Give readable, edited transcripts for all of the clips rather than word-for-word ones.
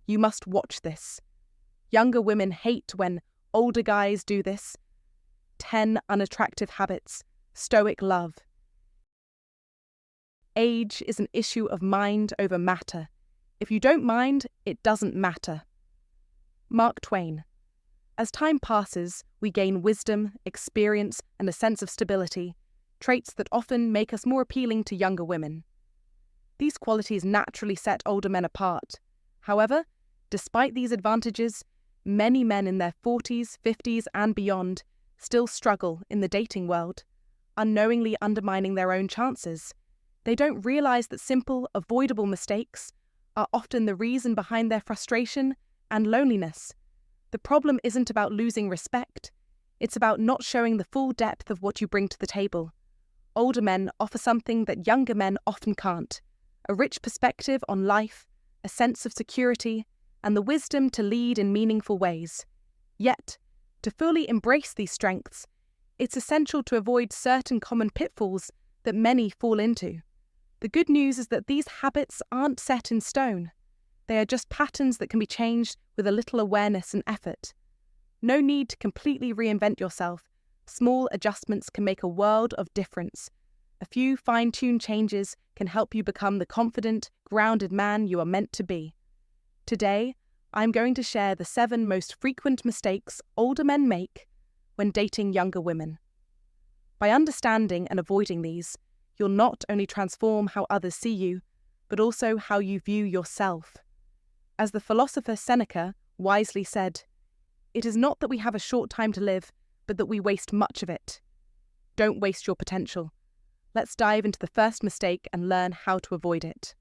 You must watch this. Younger women hate when older guys do this. 10 unattractive habits. Stoic love. Age is an issue of mind over matter. If you don't mind, it doesn't matter. Mark Twain. As time passes, we gain wisdom, experience, and a sense of stability, traits that often make us more appealing to younger women. These qualities naturally set older men apart. However, despite these advantages, many men in their 40s, 50s, and beyond still struggle in the dating world, unknowingly undermining their own chances. They don't realize that simple, avoidable mistakes are often the reason behind their frustration and loneliness. The problem isn't about losing respect. It's about not showing the full depth of what you bring to the table. Older men offer something that younger men often can't: a rich perspective on life, a sense of security, and the wisdom to lead in meaningful ways. Yet, to fully embrace these strengths, it's essential to avoid certain common pitfalls that many fall into. The good news is that these habits aren't set in stone. They are just patterns that can be changed with a little awareness and effort. No need to completely reinvent yourself. Small adjustments can make a world of difference. A few fine-tuned changes can help you become the confident, grounded man you are meant to be. Today, I'm going to share the 7 most frequent mistakes older men make when dating younger women. By understanding and avoiding these, you'll not only transform how others see you, but also how you view yourself. As the philosopher Seneca wisely said, "It is not that we have a short time to live, but that we waste much of it." Don't waste your potential. Let's dive into the first mistake and learn how to avoid it.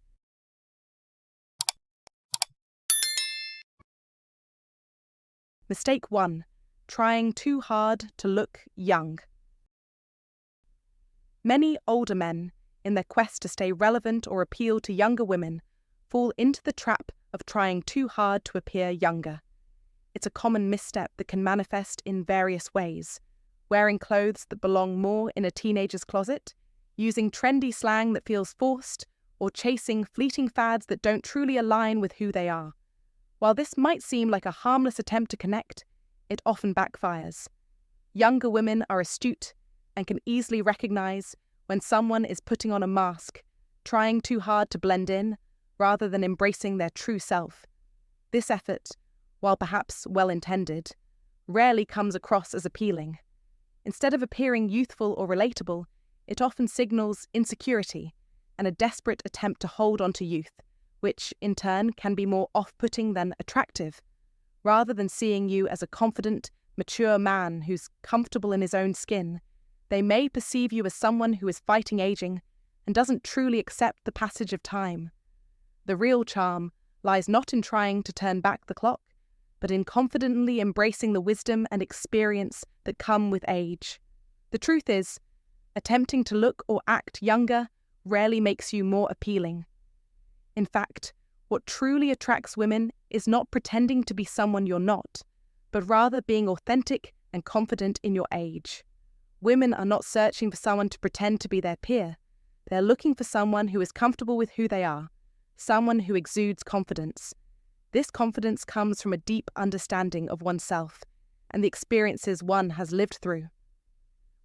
Mistake 1. Trying too hard to look young. Many older men, in their quest to stay relevant or appeal to younger women, fall into the trap of trying too hard to appear younger. It's a common misstep that can manifest in various ways: wearing clothes that belong more in a teenager's closet, using trendy slang that feels forced, or chasing fleeting fads that don't truly align with who they are. While this might seem like a harmless attempt to connect, it often backfires. Younger women are astute and can easily recognize when someone is putting on a mask, trying too hard to blend in, rather than embracing their true self. This effort, while perhaps well-intended, rarely comes across as appealing. Instead of appearing youthful or relatable, it often signals insecurity and a desperate attempt to hold on to youth, which, in turn, can be more off-putting than attractive. Rather than seeing you as a confident, mature man who's comfortable in his own skin, they may perceive you as someone who is fighting aging and doesn't truly accept the passage of time. The real charm lies not in trying to turn back the clock, but in confidently embracing the wisdom and experience that come with age. The truth is, attempting to look or act younger rarely makes you more appealing. In fact, what truly attracts women is not pretending to be someone you're not, but rather being authentic and confident in your age. Women are not searching for someone to pretend to be their peer. They're looking for someone who is comfortable with who they are, someone who exudes confidence. This confidence comes from a deep understanding of oneself and the experiences one has lived through.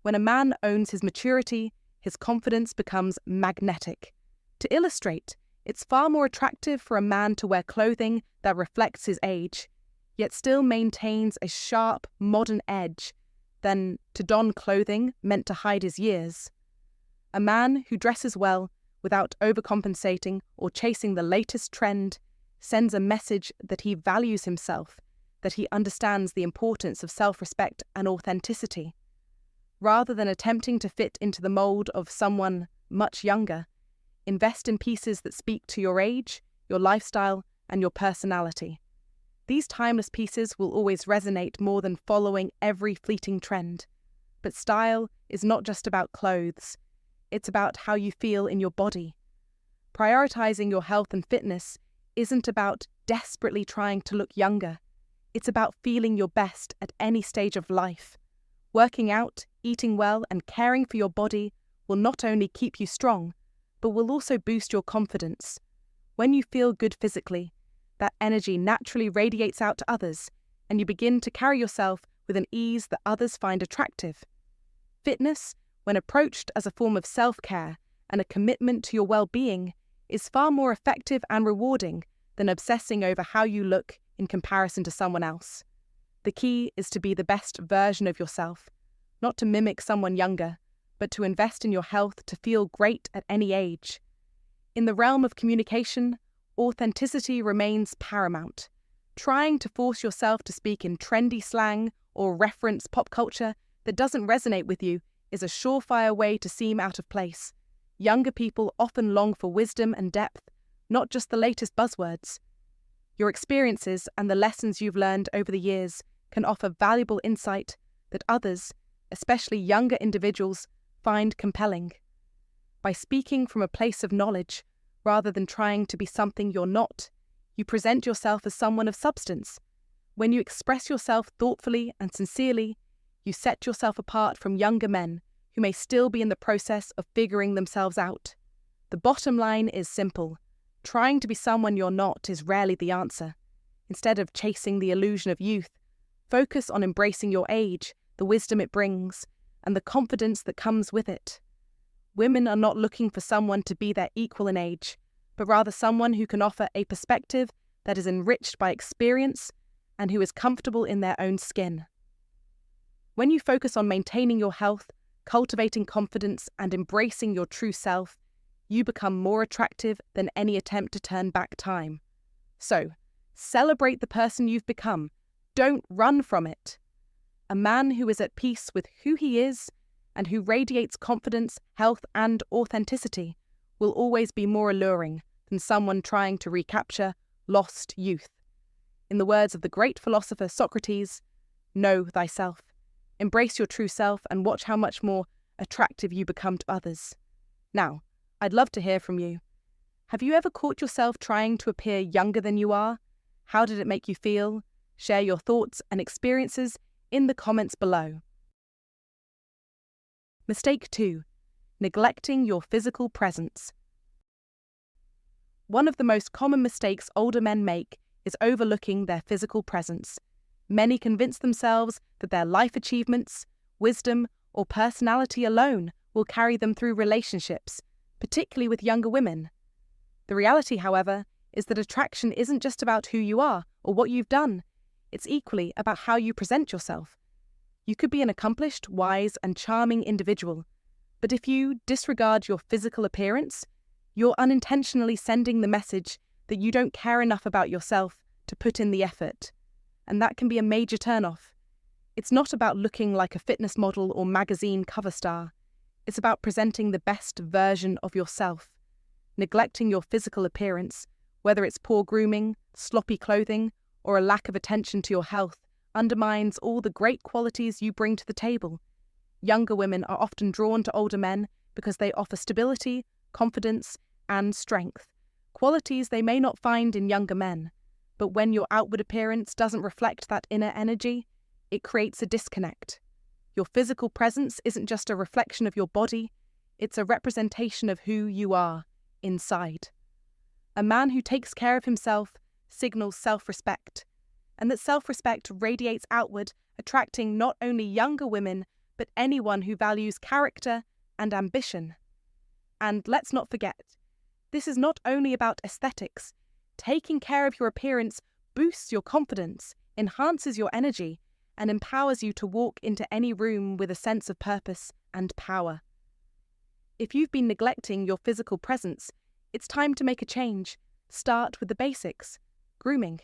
When a man owns his maturity, his confidence becomes magnetic. To illustrate, it's far more attractive for a man to wear clothing that reflects his age, yet still maintains a sharp, modern edge, than to don clothing meant to hide his years. A man who dresses well without overcompensating or chasing the latest trend sends a message that he values himself, that he understands the importance of self-respect and authenticity. Rather than attempting to fit into the mold of someone much younger, invest in pieces that speak to your age, your lifestyle, and your personality. These timeless pieces will always resonate more than following every fleeting trend. But style is not just about clothes. It's about how you feel in your body. Prioritizing your health and fitness isn't about desperately trying to look younger. It's about feeling your best at any stage of life. Working out, eating well, and caring for your body will not only keep you strong, but will also boost your confidence. When you feel good physically, that energy naturally radiates out to others, and you begin to carry yourself with an ease that others find attractive. Fitness, when approached as a form of self-care and a commitment to your well-being, is far more effective and rewarding than obsessing over how you look in comparison to someone else. The key is to be the best version of yourself, not to mimic someone younger, but to invest in your health to feel great at any age. In the realm of communication, authenticity remains paramount. Trying to force yourself to speak in trendy slang or reference pop culture that doesn't resonate with you is a surefire way to seem out of place. Younger people often long for wisdom and depth, not just the latest buzzwords. Your experiences and the lessons you've learned over the years can offer valuable insight that others, especially younger individuals, find compelling. By speaking from a place of knowledge, rather than trying to be something you're not, you present yourself as someone of substance. When you express yourself thoughtfully and sincerely, you set yourself apart from younger men who may still be in the process of figuring themselves out. The bottom line is simple. Trying to be someone you're not is rarely the answer. Instead of chasing the illusion of youth, focus on embracing your age, the wisdom it brings, and the confidence that comes with it. Women are not looking for someone to be their equal in age, but rather someone who can offer a perspective that is enriched by experience and who is comfortable in their own skin. When you focus on maintaining your health, cultivating confidence, and embracing your true self, you become more attractive than any attempt to turn back time. So, celebrate the person you've become. Don't run from it. A man who is at peace with who he is and who radiates confidence, health, and authenticity will always be more alluring than someone trying to recapture lost youth. In the words of the great philosopher Socrates, know thyself. Embrace your true self and watch how much more attractive you become to others. Now, I'd love to hear from you. Have you ever caught yourself trying to appear younger than you are? How did it make you feel? Share your thoughts and experiences in the comments below. Mistake 2. Neglecting your physical presence. One of the most common mistakes older men make is overlooking their physical presence. Many convince themselves that their life achievements, wisdom, or personality alone will carry them through relationships, particularly with younger women. The reality, however, is that attraction isn't just about who you are or what you've done. It's equally about how you present yourself. You could be an accomplished, wise, and charming individual, but if you disregard your physical appearance, you're unintentionally sending the message that you don't care enough about yourself to put in the effort, and that can be a major turn-off. It's not about looking like a fitness model or magazine cover star. It's about presenting the best version of yourself. Neglecting your physical appearance, whether it's poor grooming, sloppy clothing, or a lack of attention to your health, undermines all the great qualities you bring to the table. Younger women are often drawn to older men because they offer stability, confidence, and strength, qualities they may not find in younger men. But when your outward appearance doesn't reflect that inner energy, it creates a disconnect. Your physical presence isn't just a reflection of your body, it's a representation of who you are inside. A man who takes care of himself signals self-respect, and that self-respect radiates outward, attracting not only younger women, but anyone who values character and ambition. And let's not forget, this is not only about aesthetics. Taking care of your appearance boosts your confidence, enhances your energy, and empowers you to walk into any room with a sense of purpose and power. If you've been neglecting your physical presence, it's time to make a change. Start with the basics. Grooming.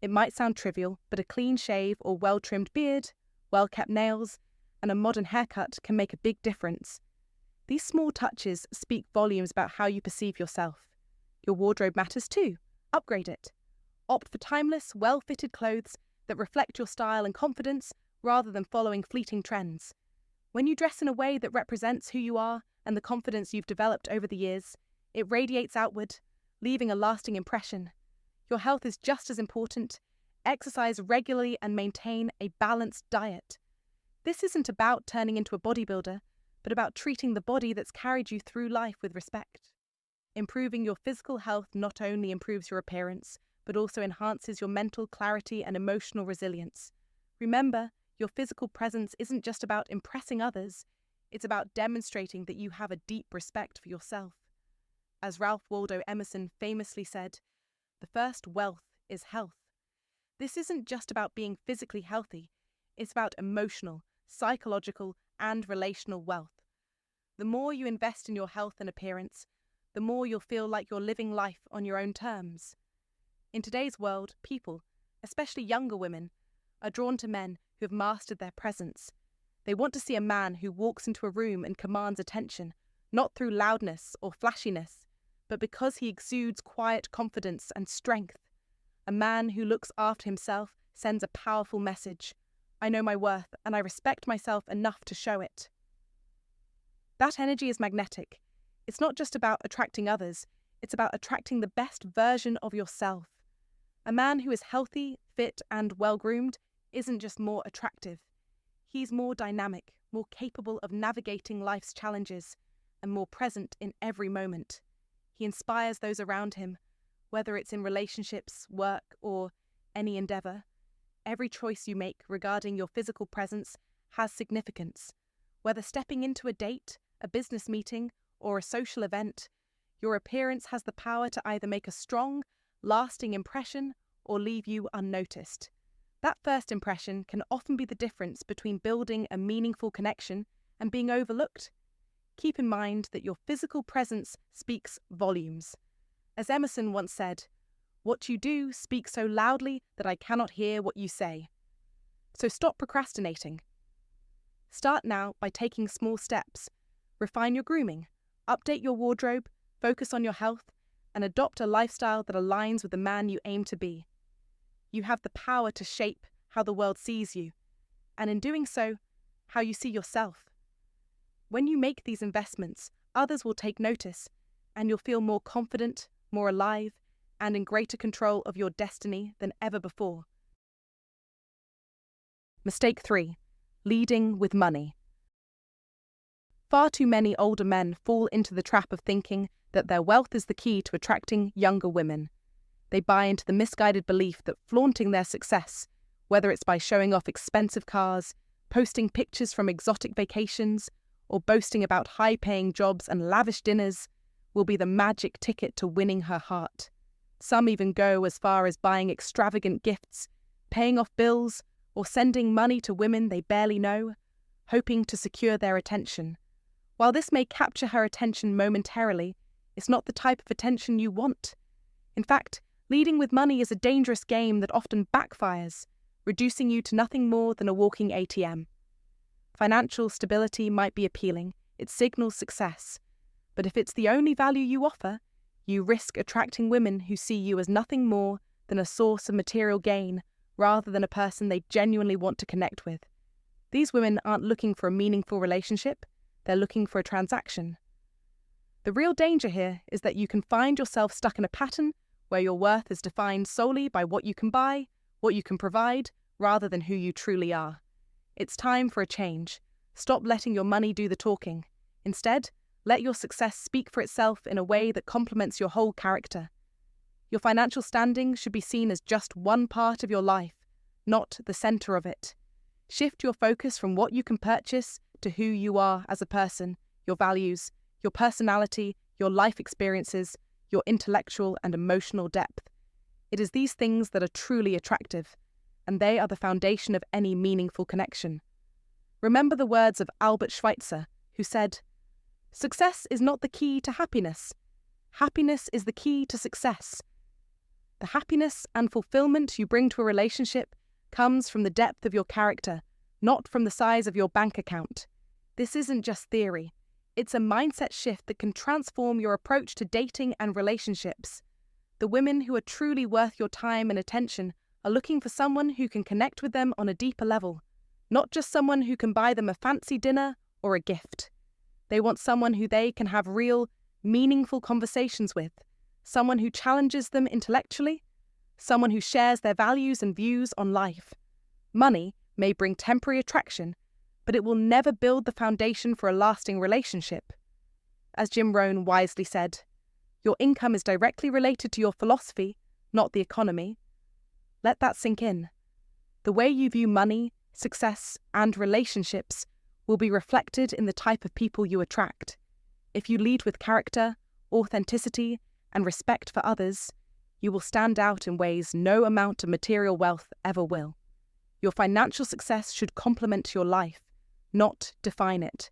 It might sound trivial, but a clean shave or well-trimmed beard, well-kept nails, and a modern haircut can make a big difference. These small touches speak volumes about how you perceive yourself. Your wardrobe matters too. Upgrade it. Opt for timeless, well-fitted clothes that reflect your style and confidence rather than following fleeting trends. When you dress in a way that represents who you are and the confidence you've developed over the years, it radiates outward, leaving a lasting impression. Your health is just as important. Exercise regularly and maintain a balanced diet. This isn't about turning into a bodybuilder, but about treating the body that's carried you through life with respect. Improving your physical health not only improves your appearance, but also enhances your mental clarity and emotional resilience. Remember, your physical presence isn't just about impressing others, it's about demonstrating that you have a deep respect for yourself. As Ralph Waldo Emerson famously said, "The first wealth is health." This isn't just about being physically healthy, it's about emotional, psychological, and relational wealth. The more you invest in your health and appearance, the more you'll feel like you're living life on your own terms. In today's world, people, especially younger women, are drawn to men who have mastered their presence. They want to see a man who walks into a room and commands attention, not through loudness or flashiness, but because he exudes quiet confidence and strength. A man who looks after himself sends a powerful message. I know my worth, and I respect myself enough to show it. That energy is magnetic. It's not just about attracting others, it's about attracting the best version of yourself. A man who is healthy, fit, and well-groomed isn't just more attractive. He's more dynamic, more capable of navigating life's challenges, and more present in every moment. He inspires those around him, whether it's in relationships, work, or any endeavor. Every choice you make regarding your physical presence has significance. Whether stepping into a date, a business meeting, or a social event, your appearance has the power to either make a strong, lasting impression or leave you unnoticed. That first impression can often be the difference between building a meaningful connection and being overlooked. Keep in mind that your physical presence speaks volumes. As Emerson once said, "What you do speaks so loudly that I cannot hear what you say." So stop procrastinating. Start now by taking small steps. Refine your grooming, update your wardrobe, focus on your health, and adopt a lifestyle that aligns with the man you aim to be. You have the power to shape how the world sees you, and in doing so, how you see yourself. When you make these investments, others will take notice, and you'll feel more confident, more alive, and in greater control of your destiny than ever before. Mistake 3. Leading with money. Far too many older men fall into the trap of thinking that their wealth is the key to attracting younger women. They buy into the misguided belief that flaunting their success, whether it's by showing off expensive cars, posting pictures from exotic vacations, or boasting about high-paying jobs and lavish dinners, will be the magic ticket to winning her heart. Some even go as far as buying extravagant gifts, paying off bills, or sending money to women they barely know, hoping to secure their attention. While this may capture her attention momentarily, it's not the type of attention you want. In fact, leading with money is a dangerous game that often backfires, reducing you to nothing more than a walking ATM. Financial stability might be appealing, it signals success, but if it's the only value you offer, you risk attracting women who see you as nothing more than a source of material gain rather than a person they genuinely want to connect with. These women aren't looking for a meaningful relationship, they're looking for a transaction. The real danger here is that you can find yourself stuck in a pattern where your worth is defined solely by what you can buy, what you can provide, rather than who you truly are. It's time for a change. Stop letting your money do the talking. Instead, let your success speak for itself in a way that complements your whole character. Your financial standing should be seen as just one part of your life, not the center of it. Shift your focus from what you can purchase to who you are as a person, your values, your personality, your life experiences, your intellectual and emotional depth. It is these things that are truly attractive, and they are the foundation of any meaningful connection. Remember the words of Albert Schweitzer, who said, "Success is not the key to happiness. Happiness is the key to success." The happiness and fulfillment you bring to a relationship comes from the depth of your character, not from the size of your bank account. This isn't just theory. It's a mindset shift that can transform your approach to dating and relationships. The women who are truly worth your time and attention are looking for someone who can connect with them on a deeper level, not just someone who can buy them a fancy dinner or a gift. They want someone who they can have real, meaningful conversations with, someone who challenges them intellectually, someone who shares their values and views on life. Money may bring temporary attraction, but it will never build the foundation for a lasting relationship. As Jim Rohn wisely said, your income is directly related to your philosophy, not the economy. Let that sink in. The way you view money, success, and relationships will be reflected in the type of people you attract. If you lead with character, authenticity, and respect for others, you will stand out in ways no amount of material wealth ever will. Your financial success should complement your life, not define it.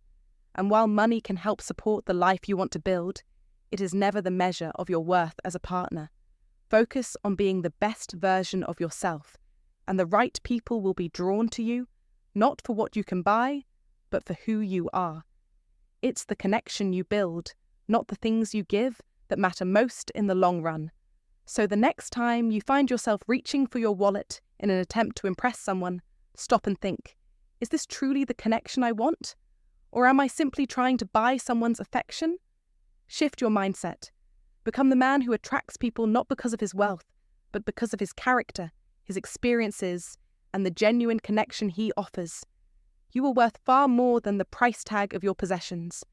And while money can help support the life you want to build, it is never the measure of your worth as a partner. Focus on being the best version of yourself, and the right people will be drawn to you, not for what you can buy, but for who you are. It's the connection you build, not the things you give, that matter most in the long run. So the next time you find yourself reaching for your wallet in an attempt to impress someone, stop and think, is this truly the connection I want? Or am I simply trying to buy someone's affection? Shift your mindset. Become the man who attracts people not because of his wealth, but because of his character, his experiences, and the genuine connection he offers. You are worth far more than the price tag of your possessions.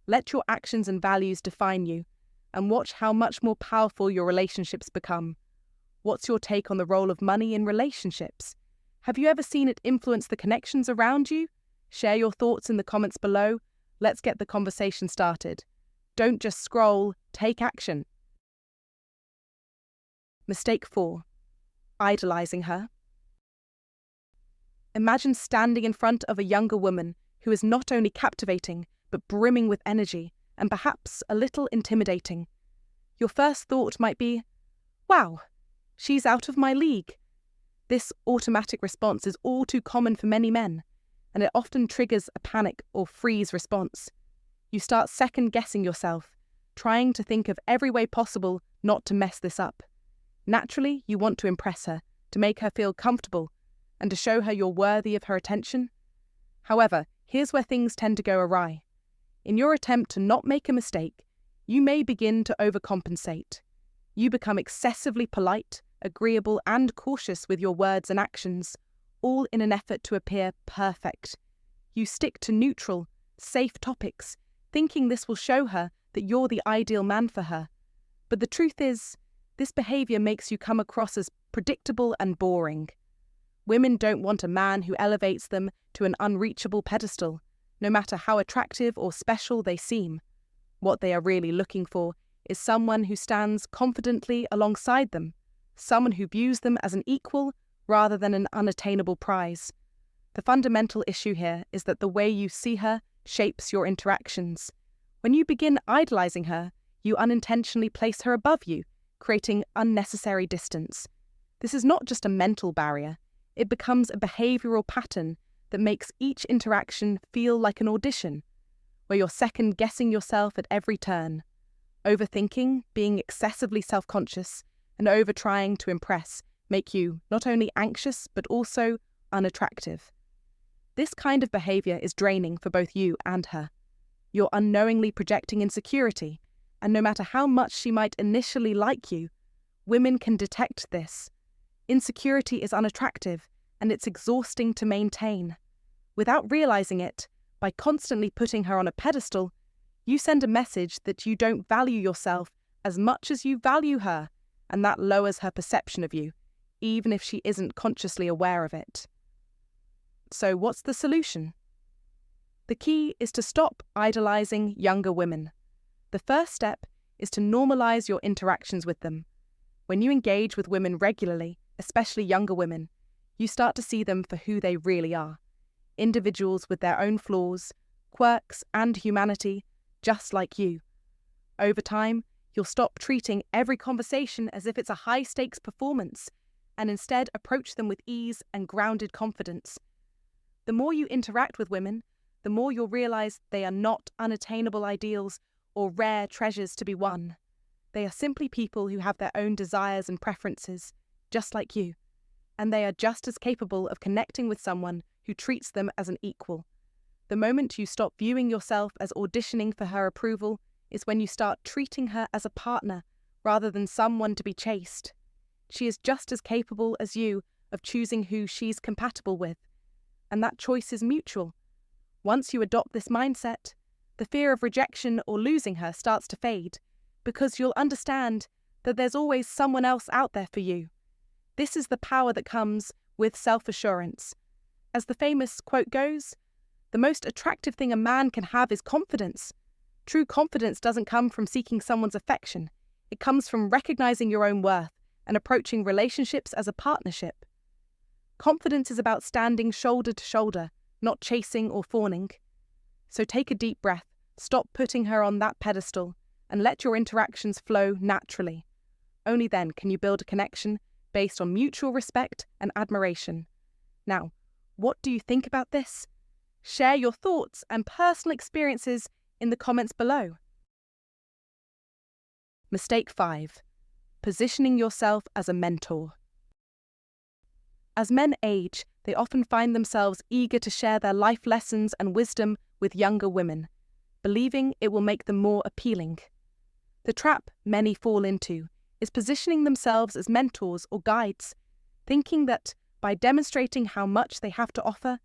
Let your actions and values define you, and watch how much more powerful your relationships become. What's your take on the role of money in relationships? Have you ever seen it influence the connections around you? Share your thoughts in the comments below. Let's get the conversation started. Don't just scroll, take action. Mistake 4. Idolizing her. Imagine standing in front of a younger woman who is not only captivating, but brimming with energy, and perhaps a little intimidating. Your first thought might be, wow, she's out of my league. This automatic response is all too common for many men, and it often triggers a panic or freeze response. You start second-guessing yourself, trying to think of every way possible not to mess this up. Naturally, you want to impress her, to make her feel comfortable, and to show her you're worthy of her attention. However, here's where things tend to go awry. In your attempt to not make a mistake, you may begin to overcompensate. You become excessively polite, agreeable, and cautious with your words and actions, all in an effort to appear perfect. You stick to neutral, safe topics, thinking this will show her that you're the ideal man for her. But the truth is, this behavior makes you come across as predictable and boring. Women don't want a man who elevates them to an unreachable pedestal, no matter how attractive or special they seem. What they are really looking for is someone who stands confidently alongside them, someone who views them as an equal rather than an unattainable prize. The fundamental issue here is that the way you see her shapes your interactions. When you begin idolizing her, you unintentionally place her above you, creating unnecessary distance. This is not just a mental barrier, it becomes a behavioral pattern that makes each interaction feel like an audition, where you're second-guessing yourself at every turn. Overthinking, being excessively self-conscious, and over-trying to impress make you not only anxious but also unattractive. This kind of behavior is draining for both you and her. You're unknowingly projecting insecurity, and no matter how much she might initially like you, women can detect this. Insecurity is unattractive, and it's exhausting to maintain. Without realizing it, by constantly putting her on a pedestal, you send a message that you don't value yourself as much as you value her, and that lowers her perception of you, even if she isn't consciously aware of it. So what's the solution? The key is to stop idolizing younger women. The first step is to normalize your interactions with them. When you engage with women regularly, especially younger women, you start to see them for who they really are. Individuals with their own flaws, quirks, and humanity, just like you. Over time, you'll stop treating every conversation as if it's a high-stakes performance, and instead approach them with ease and grounded confidence. The more you interact with women, the more you'll realize they are not unattainable ideals or rare treasures to be won. They are simply people who have their own desires and preferences, just like you, and they are just as capable of connecting with someone who treats them as an equal. The moment you stop viewing yourself as auditioning for her approval is when you start treating her as a partner rather than someone to be chased. She is just as capable as you of choosing who she's compatible with, and that choice is mutual. Once you adopt this mindset, the fear of rejection or losing her starts to fade, because you'll understand that there's always someone else out there for you. This is the power that comes with self-assurance. As the famous quote goes, "The most attractive thing a man can have is confidence." True confidence doesn't come from seeking someone's affection. It comes from recognizing your own worth and approaching relationships as a partnership. Confidence is about standing shoulder to shoulder, not chasing or fawning. So take a deep breath, stop putting her on that pedestal, and let your interactions flow naturally. Only then can you build a connection based on mutual respect and admiration. Now, what do you think about this? Share your thoughts and personal experiences in the comments below. Mistake 5. Positioning yourself as a mentor. As men age, they often find themselves eager to share their life lessons and wisdom with younger women, believing it will make them more appealing. The trap many fall into is positioning themselves as mentors or guides, thinking that by demonstrating how much they have to offer,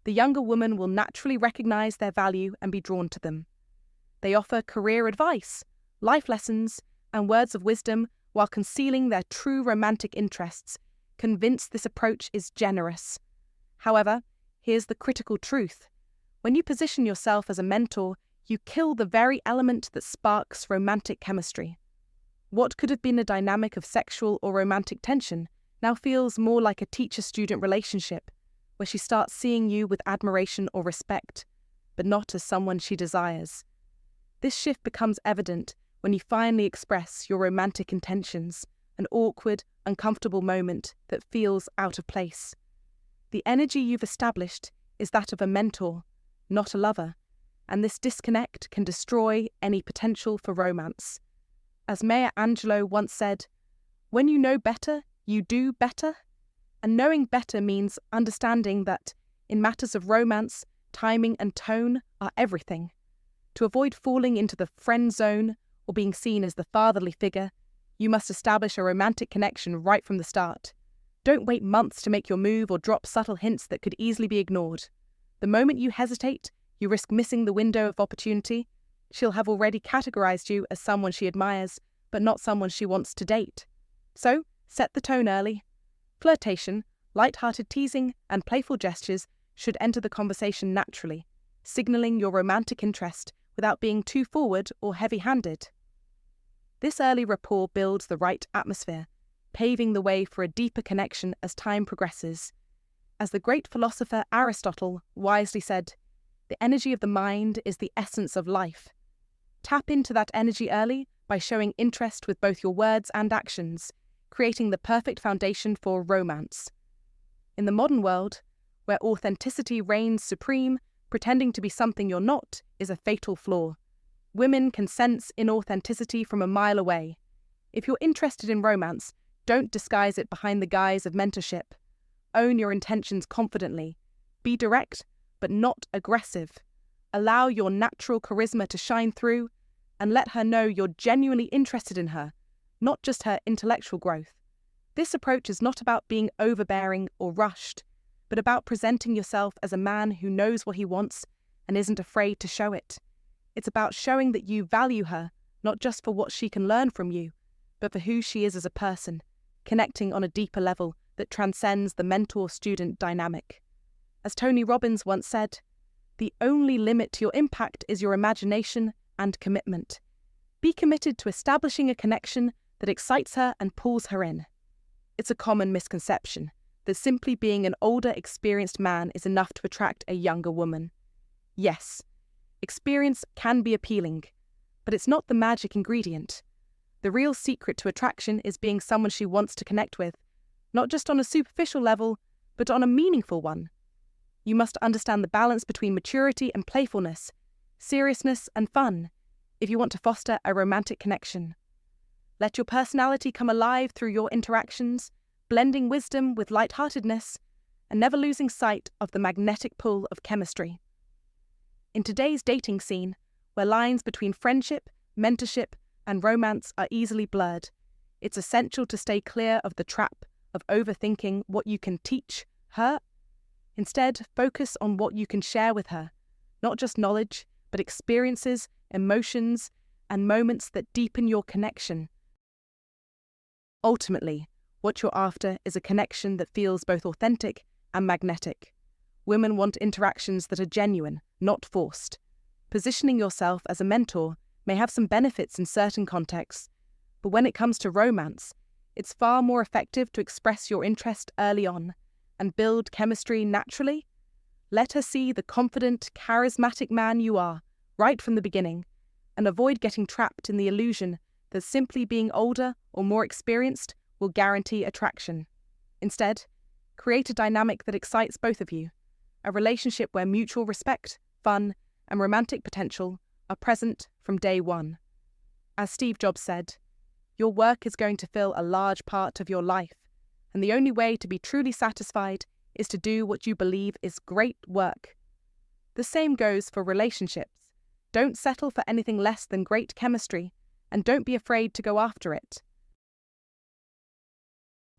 the younger woman will naturally recognize their value and be drawn to them. They offer career advice, life lessons, and words of wisdom while concealing their true romantic interests, convinced this approach is generous. However, here's the critical truth. When you position yourself as a mentor, you kill the very element that sparks romantic chemistry. What could have been a dynamic of sexual or romantic tension now feels more like a teacher-student relationship, where she starts seeing you with admiration or respect, but not as someone she desires. This shift becomes evident when you finally express your romantic intentions, an awkward, uncomfortable moment that feels out of place. The energy you've established is that of a mentor, not a lover, and this disconnect can destroy any potential for romance. As Maya Angelou once said, "When you know better, you do better." And knowing better means understanding that, in matters of romance, timing and tone are everything. To avoid falling into the friend zone or being seen as the fatherly figure, you must establish a romantic connection right from the start. Don't wait months to make your move or drop subtle hints that could easily be ignored. The moment you hesitate, you risk missing the window of opportunity. She'll have already categorized you as someone she admires, but not someone she wants to date. So, set the tone early. Flirtation, light-hearted teasing, and playful gestures should enter the conversation naturally, signaling your romantic interest without being too forward or heavy-handed. This early rapport builds the right atmosphere, paving the way for a deeper connection as time progresses. As the great philosopher Aristotle wisely said, "The energy of the mind is the essence of life." Tap into that energy early by showing interest with both your words and actions, creating the perfect foundation for romance. In the modern world, where authenticity reigns supreme, pretending to be something you're not is a fatal flaw. Women can sense inauthenticity from a mile away. If you're interested in romance, don't disguise it behind the guise of mentorship. Own your intentions confidently. Be direct, but not aggressive. Allow your natural charisma to shine through, and let her know you're genuinely interested in her, not just her intellectual growth. This approach is not about being overbearing or rushed, but about presenting yourself as a man who knows what he wants and isn't afraid to show it. It's about showing that you value her, not just for what she can learn from you, but for who she is as a person, connecting on a deeper level that transcends the mentor-student dynamic. As Tony Robbins once said, "The only limit to your impact is your imagination and commitment." Be committed to establishing a connection that excites her and pulls her in. It's a common misconception that simply being an older, experienced man is enough to attract a younger woman. Yes, experience can be appealing, but it's not the magic ingredient. The real secret to attraction is being someone she wants to connect with, not just on a superficial level, but on a meaningful one. You must understand the balance between maturity and playfulness, seriousness and fun, if you want to foster a romantic connection. Let your personality come alive through your interactions, blending wisdom with lightheartedness, and never losing sight of the magnetic pull of chemistry. In today's dating scene, where lines between friendship, mentorship, and romance are easily blurred, it's essential to stay clear of the trap of overthinking what you can teach her. Instead, focus on what you can share with her, not just knowledge, but experiences, emotions, and moments that deepen your connection. Ultimately, what you're after is a connection that feels both authentic and magnetic. Women want interactions that are genuine, not forced. Positioning yourself as a mentor may have some benefits in certain contexts, but when it comes to romance, it's far more effective to express your interest early on and build chemistry naturally. Let her see the confident, charismatic man you are right from the beginning, and avoid getting trapped in the illusion that simply being older or more experienced will guarantee attraction. Instead, create a dynamic that excites both of you, a relationship where mutual respect, fun, and romantic potential are present from day one. As Steve Jobs said, your work is going to fill a large part of your life, and the only way to be truly satisfied is to do what you believe is great work. The same goes for relationships. Don't settle for anything less than great chemistry, and don't be afraid to go after it.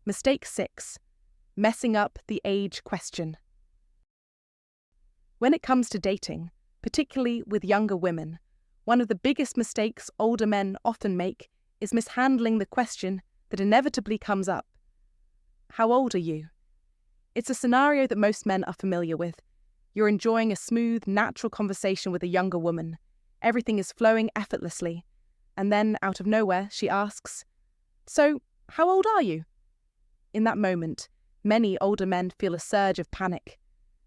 Mistake 6. Messing up the age question. When it comes to dating, particularly with younger women, one of the biggest mistakes older men often make is mishandling the question that inevitably comes up. How old are you? It's a scenario that most men are familiar with. You're enjoying a smooth, natural conversation with a younger woman. Everything is flowing effortlessly. And then, out of nowhere, she asks, "So, how old are you?" In that moment, many older men feel a surge of panic.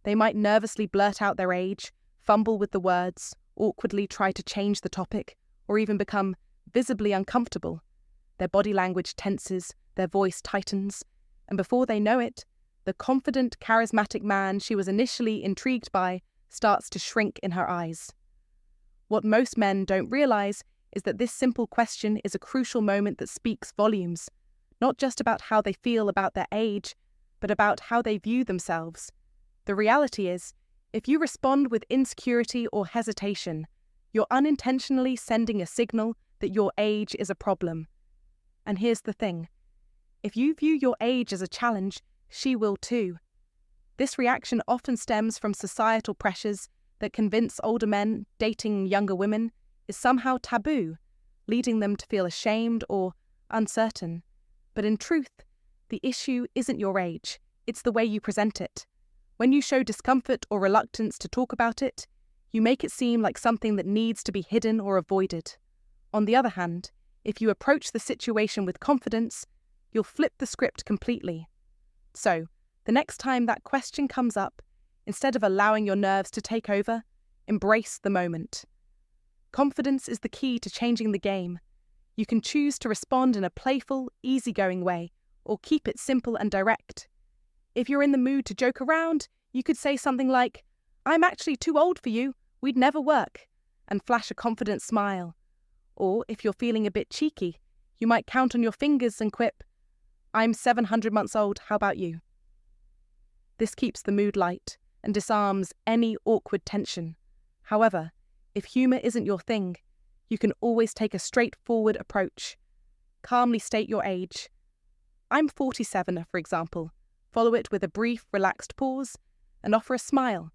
They might nervously blurt out their age, fumble with the words, awkwardly try to change the topic, or even become visibly uncomfortable. Their body language tenses, their voice tightens, and before they know it, the confident, charismatic man she was initially intrigued by starts to shrink in her eyes. What most men don't realize is that this simple question is a crucial moment that speaks volumes, not just about how they feel about their age, but about how they view themselves. The reality is, if you respond with insecurity or hesitation, you're unintentionally sending a signal that your age is a problem. And here's the thing. If you view your age as a challenge, she will too. This reaction often stems from societal pressures that convince older men dating younger women is somehow taboo, leading them to feel ashamed or uncertain. But in truth, the issue isn't your age, it's the way you present it. When you show discomfort or reluctance to talk about it, you make it seem like something that needs to be hidden or avoided. On the other hand, if you approach the situation with confidence, you'll flip the script completely. So, the next time that question comes up, instead of allowing your nerves to take over, embrace the moment. Confidence is the key to changing the game. You can choose to respond in a playful, easygoing way, or keep it simple and direct. If you're in the mood to joke around, you could say something like, "I'm actually too old for you, we'd never work," and flash a confident smile. Or if you're feeling a bit cheeky, you might count on your fingers and quip, "I'm 700 months old, how about you?" This keeps the mood light and disarms any awkward tension. However, if humour isn't your thing, you can always take a straightforward approach. Calmly state your age. "I'm 47, for example." Follow it with a brief, relaxed pause and offer a smile.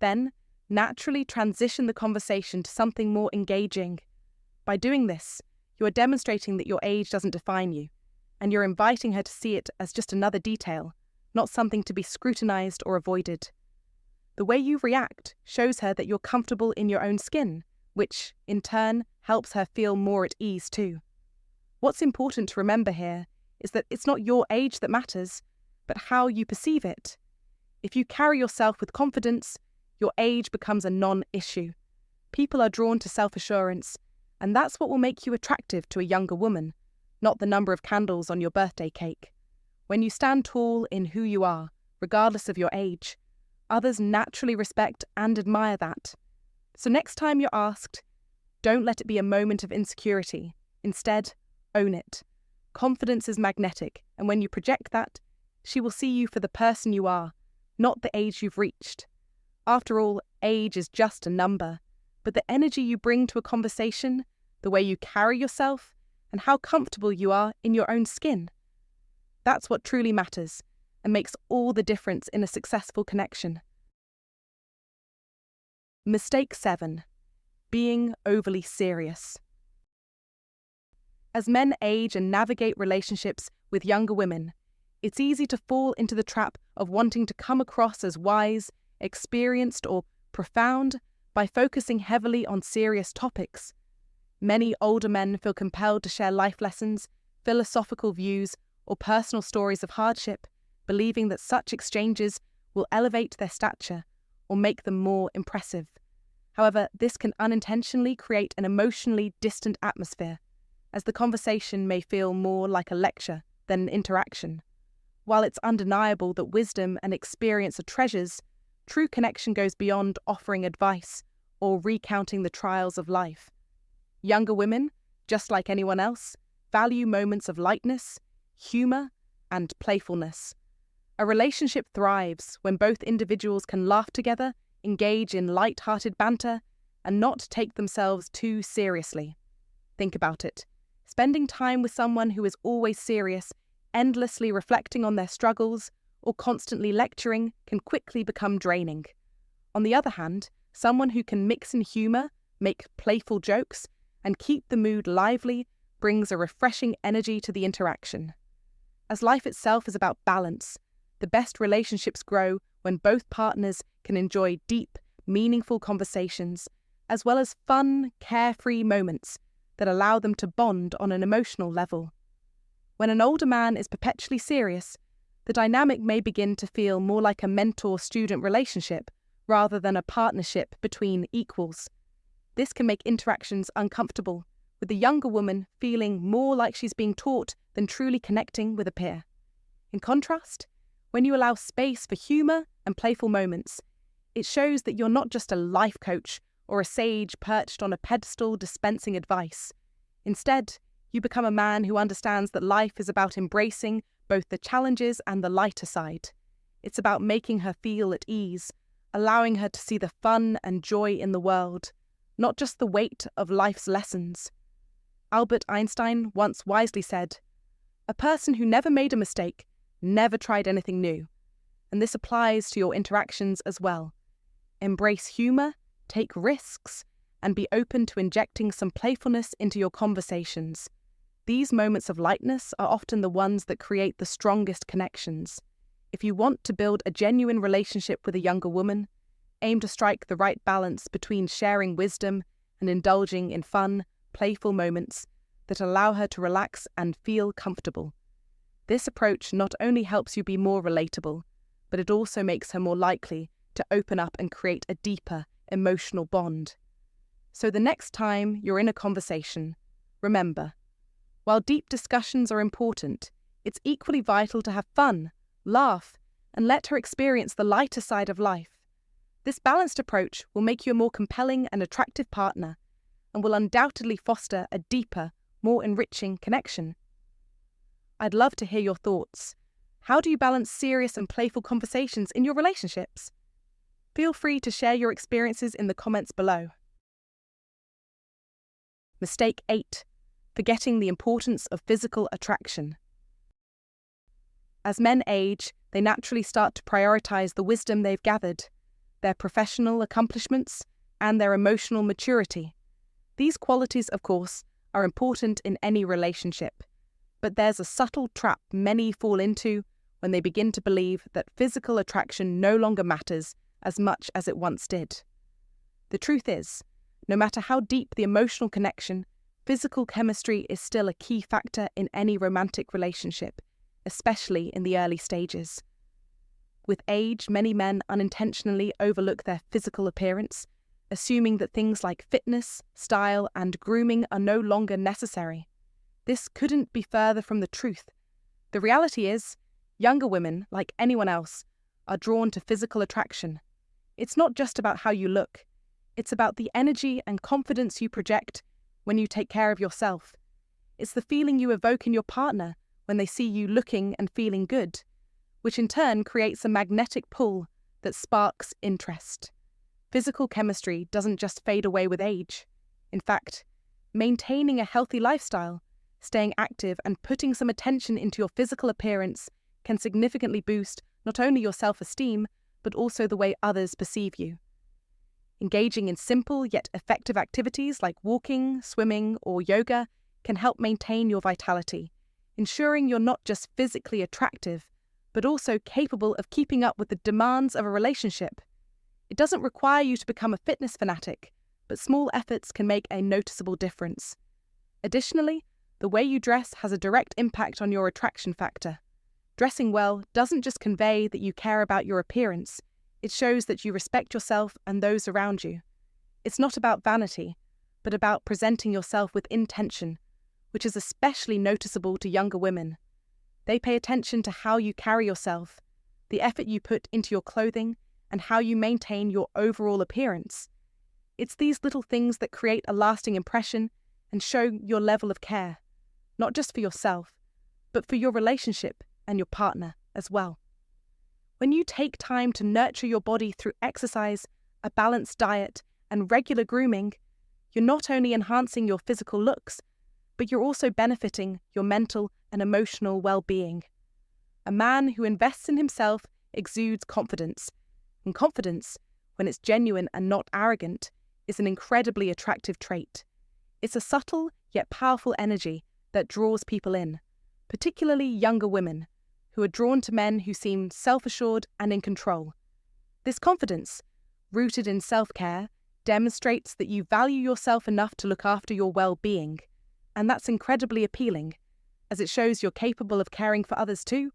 Then, naturally transition the conversation to something more engaging. By doing this, you are demonstrating that your age doesn't define you, and you're inviting her to see it as just another detail, not something to be scrutinized or avoided. The way you react shows her that you're comfortable in your own skin, which, in turn, helps her feel more at ease too. What's important to remember here is that it's not your age that matters, but how you perceive it. If you carry yourself with confidence, your age becomes a non-issue. People are drawn to self-assurance, and that's what will make you attractive to a younger woman, not the number of candles on your birthday cake. When you stand tall in who you are, regardless of your age, others naturally respect and admire that. So next time you're asked, don't let it be a moment of insecurity. Instead, own it. Confidence is magnetic, and when you project that, she will see you for the person you are, not the age you've reached. After all, age is just a number, but the energy you bring to a conversation, the way you carry yourself, and how comfortable you are in your own skin. That's what truly matters and makes all the difference in a successful connection. Mistake 7. Being overly serious. As men age and navigate relationships with younger women, it's easy to fall into the trap of wanting to come across as wise, experienced, or profound by focusing heavily on serious topics. Many older men feel compelled to share life lessons, philosophical views, or personal stories of hardship, believing that such exchanges will elevate their stature or make them more impressive. However, this can unintentionally create an emotionally distant atmosphere, as the conversation may feel more like a lecture than an interaction. While it's undeniable that wisdom and experience are treasures, true connection goes beyond offering advice or recounting the trials of life. Younger women, just like anyone else, value moments of lightness, humor, and playfulness. A relationship thrives when both individuals can laugh together, engage in light-hearted banter, and not take themselves too seriously. Think about it. Spending time with someone who is always serious, endlessly reflecting on their struggles, or constantly lecturing can quickly become draining. On the other hand, someone who can mix in humor, make playful jokes, and keep the mood lively brings a refreshing energy to the interaction. As life itself is about balance, the best relationships grow when both partners can enjoy deep, meaningful conversations, as well as fun, carefree moments that allow them to bond on an emotional level. When an older man is perpetually serious, the dynamic may begin to feel more like a mentor-student relationship rather than a partnership between equals. This can make interactions uncomfortable, with the younger woman feeling more like she's being taught than truly connecting with a peer. In contrast, when you allow space for humor and playful moments, it shows that you're not just a life coach or a sage perched on a pedestal dispensing advice. Instead, you become a man who understands that life is about embracing both the challenges and the lighter side. It's about making her feel at ease, allowing her to see the fun and joy in the world, not just the weight of life's lessons. Albert Einstein once wisely said, "A person who never made a mistake never tried anything new." And this applies to your interactions as well. Embrace humor, take risks, and be open to injecting some playfulness into your conversations. These moments of lightness are often the ones that create the strongest connections. If you want to build a genuine relationship with a younger woman, aim to strike the right balance between sharing wisdom and indulging in fun, playful moments that allow her to relax and feel comfortable. This approach not only helps you be more relatable, but it also makes her more likely to open up and create a deeper emotional bond. So the next time you're in a conversation, remember, while deep discussions are important, it's equally vital to have fun, laugh, and let her experience the lighter side of life. This balanced approach will make you a more compelling and attractive partner and will undoubtedly foster a deeper, more enriching connection. I'd love to hear your thoughts. How do you balance serious and playful conversations in your relationships? Feel free to share your experiences in the comments below. Mistake 8. Forgetting the importance of physical attraction. As men age, they naturally start to prioritize the wisdom they've gathered, their professional accomplishments, and their emotional maturity. These qualities, of course, are important in any relationship, but there's a subtle trap many fall into when they begin to believe that physical attraction no longer matters as much as it once did. The truth is, no matter how deep the emotional connection, physical chemistry is still a key factor in any romantic relationship, especially in the early stages. With age, many men unintentionally overlook their physical appearance, assuming that things like fitness, style, and grooming are no longer necessary. This couldn't be further from the truth. The reality is, younger women, like anyone else, are drawn to physical attraction. It's not just about how you look. It's about the energy and confidence you project when you take care of yourself. It's the feeling you evoke in your partner when they see you looking and feeling good, which in turn creates a magnetic pull that sparks interest. Physical chemistry doesn't just fade away with age. In fact, maintaining a healthy lifestyle, staying active, and putting some attention into your physical appearance can significantly boost not only your self-esteem, but also the way others perceive you. Engaging in simple yet effective activities like walking, swimming, or yoga can help maintain your vitality, ensuring you're not just physically attractive, but also capable of keeping up with the demands of a relationship. It doesn't require you to become a fitness fanatic, but small efforts can make a noticeable difference. Additionally, the way you dress has a direct impact on your attraction factor. Dressing well doesn't just convey that you care about your appearance, it shows that you respect yourself and those around you. It's not about vanity, but about presenting yourself with intention, which is especially noticeable to younger women. They pay attention to how you carry yourself, the effort you put into your clothing, and how you maintain your overall appearance. It's these little things that create a lasting impression and show your level of care, not just for yourself, but for your relationship and your partner as well. When you take time to nurture your body through exercise, a balanced diet, and regular grooming, you're not only enhancing your physical looks, but you're also benefiting your mental and emotional well-being. A man who invests in himself exudes confidence, and confidence, when it's genuine and not arrogant, is an incredibly attractive trait. It's a subtle yet powerful energy that draws people in, particularly younger women, who are drawn to men who seem self-assured and in control. This confidence, rooted in self-care, demonstrates that you value yourself enough to look after your well-being, and that's incredibly appealing, as it shows you're capable of caring for others too.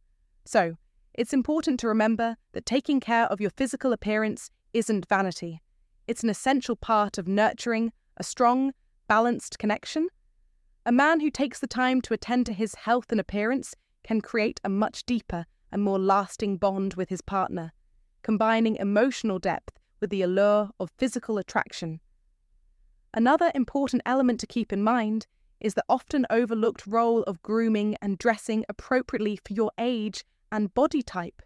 So, it's important to remember that taking care of your physical appearance isn't vanity. It's an essential part of nurturing a strong, balanced connection. A man who takes the time to attend to his health and appearance can create a much deeper and more lasting bond with his partner, combining emotional depth with the allure of physical attraction. Another important element to keep in mind is the often overlooked role of grooming and dressing appropriately for your age and body type.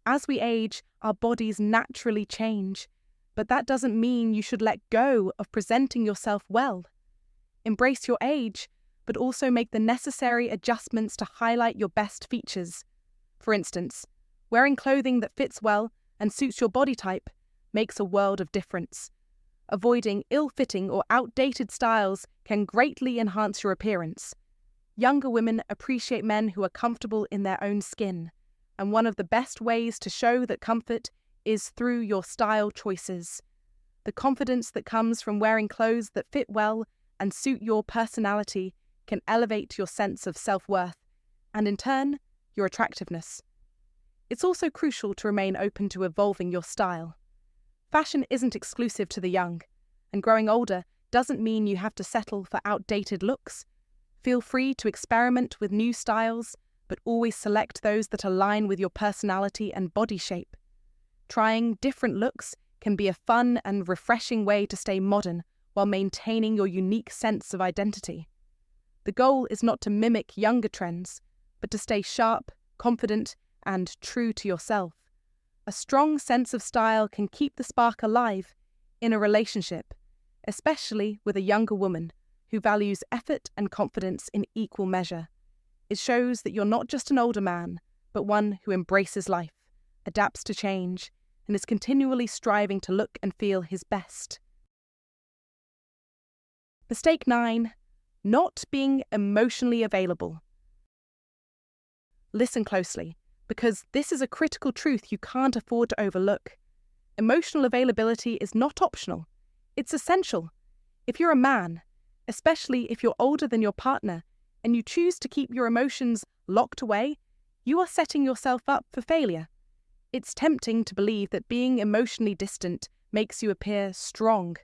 As we age, our bodies naturally change, but that doesn't mean you should let go of presenting yourself well. Embrace your age, but also make the necessary adjustments to highlight your best features. For instance, wearing clothing that fits well and suits your body type makes a world of difference. Avoiding ill-fitting or outdated styles can greatly enhance your appearance. Younger women appreciate men who are comfortable in their own skin, and one of the best ways to show that comfort is through your style choices. The confidence that comes from wearing clothes that fit well and suit your personality can elevate your sense of self-worth, and in turn, your attractiveness. It's also crucial to remain open to evolving your style. Fashion isn't exclusive to the young, and growing older doesn't mean you have to settle for outdated looks. Feel free to experiment with new styles, but always select those that align with your personality and body shape. Trying different looks can be a fun and refreshing way to stay modern while maintaining your unique sense of identity. The goal is not to mimic younger trends, but to stay sharp, confident, and true to yourself. A strong sense of style can keep the spark alive in a relationship, especially with a younger woman who values effort and confidence in equal measure. It shows that you're not just an older man, but one who embraces life, adapts to change, and is continually striving to look and feel his best. Mistake 9. Not being emotionally available. Listen closely, because this is a critical truth you can't afford to overlook. Emotional availability is not optional. It's essential. If you're a man, especially if you're older than your partner, and you choose to keep your emotions locked away, you are setting yourself up for failure. It's tempting to believe that being emotionally distant makes you appear strong,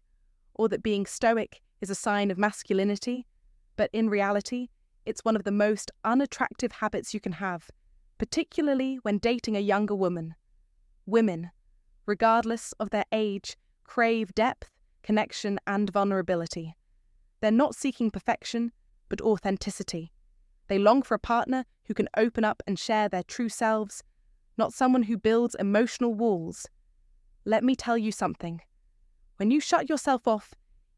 or that being stoic is a sign of masculinity, but in reality, it's one of the most unattractive habits you can have, particularly when dating a younger woman. Women, regardless of their age, crave depth, connection, and vulnerability. They're not seeking perfection, but authenticity. They long for a partner who can open up and share their true selves, not someone who builds emotional walls. Let me tell you something. When you shut yourself off,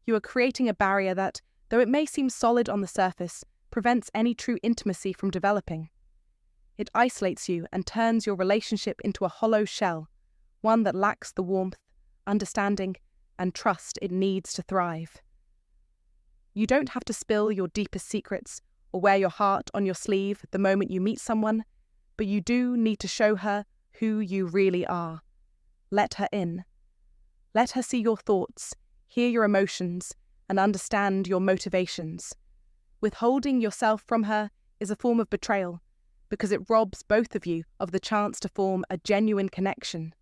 you are creating a barrier that, though it may seem solid on the surface, prevents any true intimacy from developing. It isolates you and turns your relationship into a hollow shell, one that lacks the warmth, understanding, and trust it needs to thrive. You don't have to spill your deepest secrets or wear your heart on your sleeve the moment you meet someone, but you do need to show her who you really are. Let her in. Let her see your thoughts, hear your emotions, and understand your motivations. Withholding yourself from her is a form of betrayal because it robs both of you of the chance to form a genuine connection.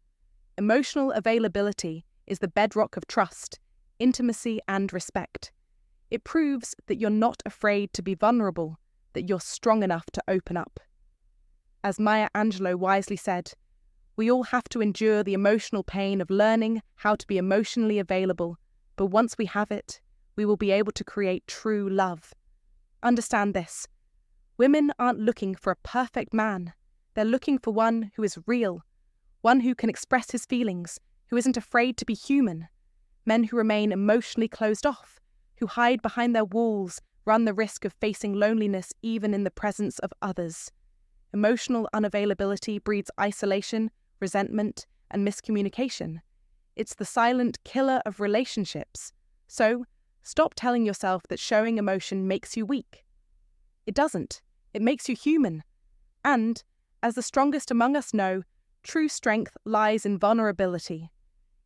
Emotional availability is the bedrock of trust, intimacy, and respect. It proves that you're not afraid to be vulnerable, that you're strong enough to open up. As Maya Angelou wisely said, we all have to endure the emotional pain of learning how to be emotionally available, but once we have it, we will be able to create true love. Understand this. Women aren't looking for a perfect man. They're looking for one who is real, one who can express his feelings, who isn't afraid to be human. Men who remain emotionally closed off, who hide behind their walls, run the risk of facing loneliness even in the presence of others. Emotional unavailability breeds isolation, resentment, and miscommunication. It's the silent killer of relationships. So, stop telling yourself that showing emotion makes you weak. It doesn't. It makes you human. And, as the strongest among us know, true strength lies in vulnerability.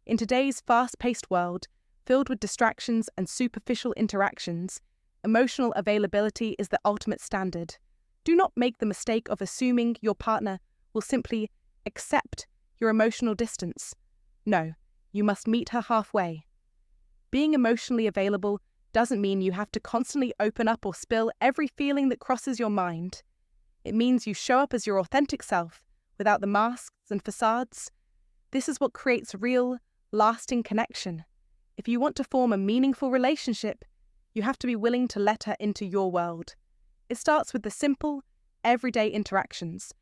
In today's fast-paced world, filled with distractions and superficial interactions, emotional availability is the ultimate standard. Do not make the mistake of assuming your partner will simply accept your emotional distance. No, you must meet her halfway. Being emotionally available doesn't mean you have to constantly open up or spill every feeling that crosses your mind. It means you show up as your authentic self, without the masks and facades. This is what creates real, lasting connection. If you want to form a meaningful relationship, you have to be willing to let her into your world. It starts with the simple, everyday interactions.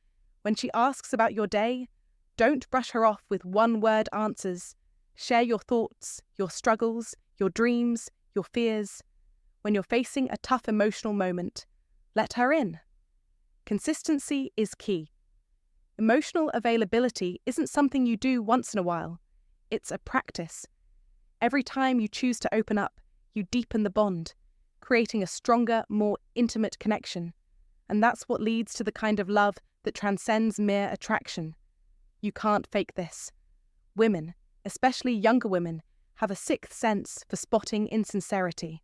When she asks about your day, don't brush her off with one-word answers. Share your thoughts, your struggles, your dreams, your fears. When you're facing a tough emotional moment, let her in. Consistency is key. Emotional availability isn't something you do once in a while. It's a practice. Every time you choose to open up, you deepen the bond, creating a stronger, more intimate connection. And that's what leads to the kind of love that transcends mere attraction. You can't fake this. Women, especially younger women, have a sixth sense for spotting insincerity.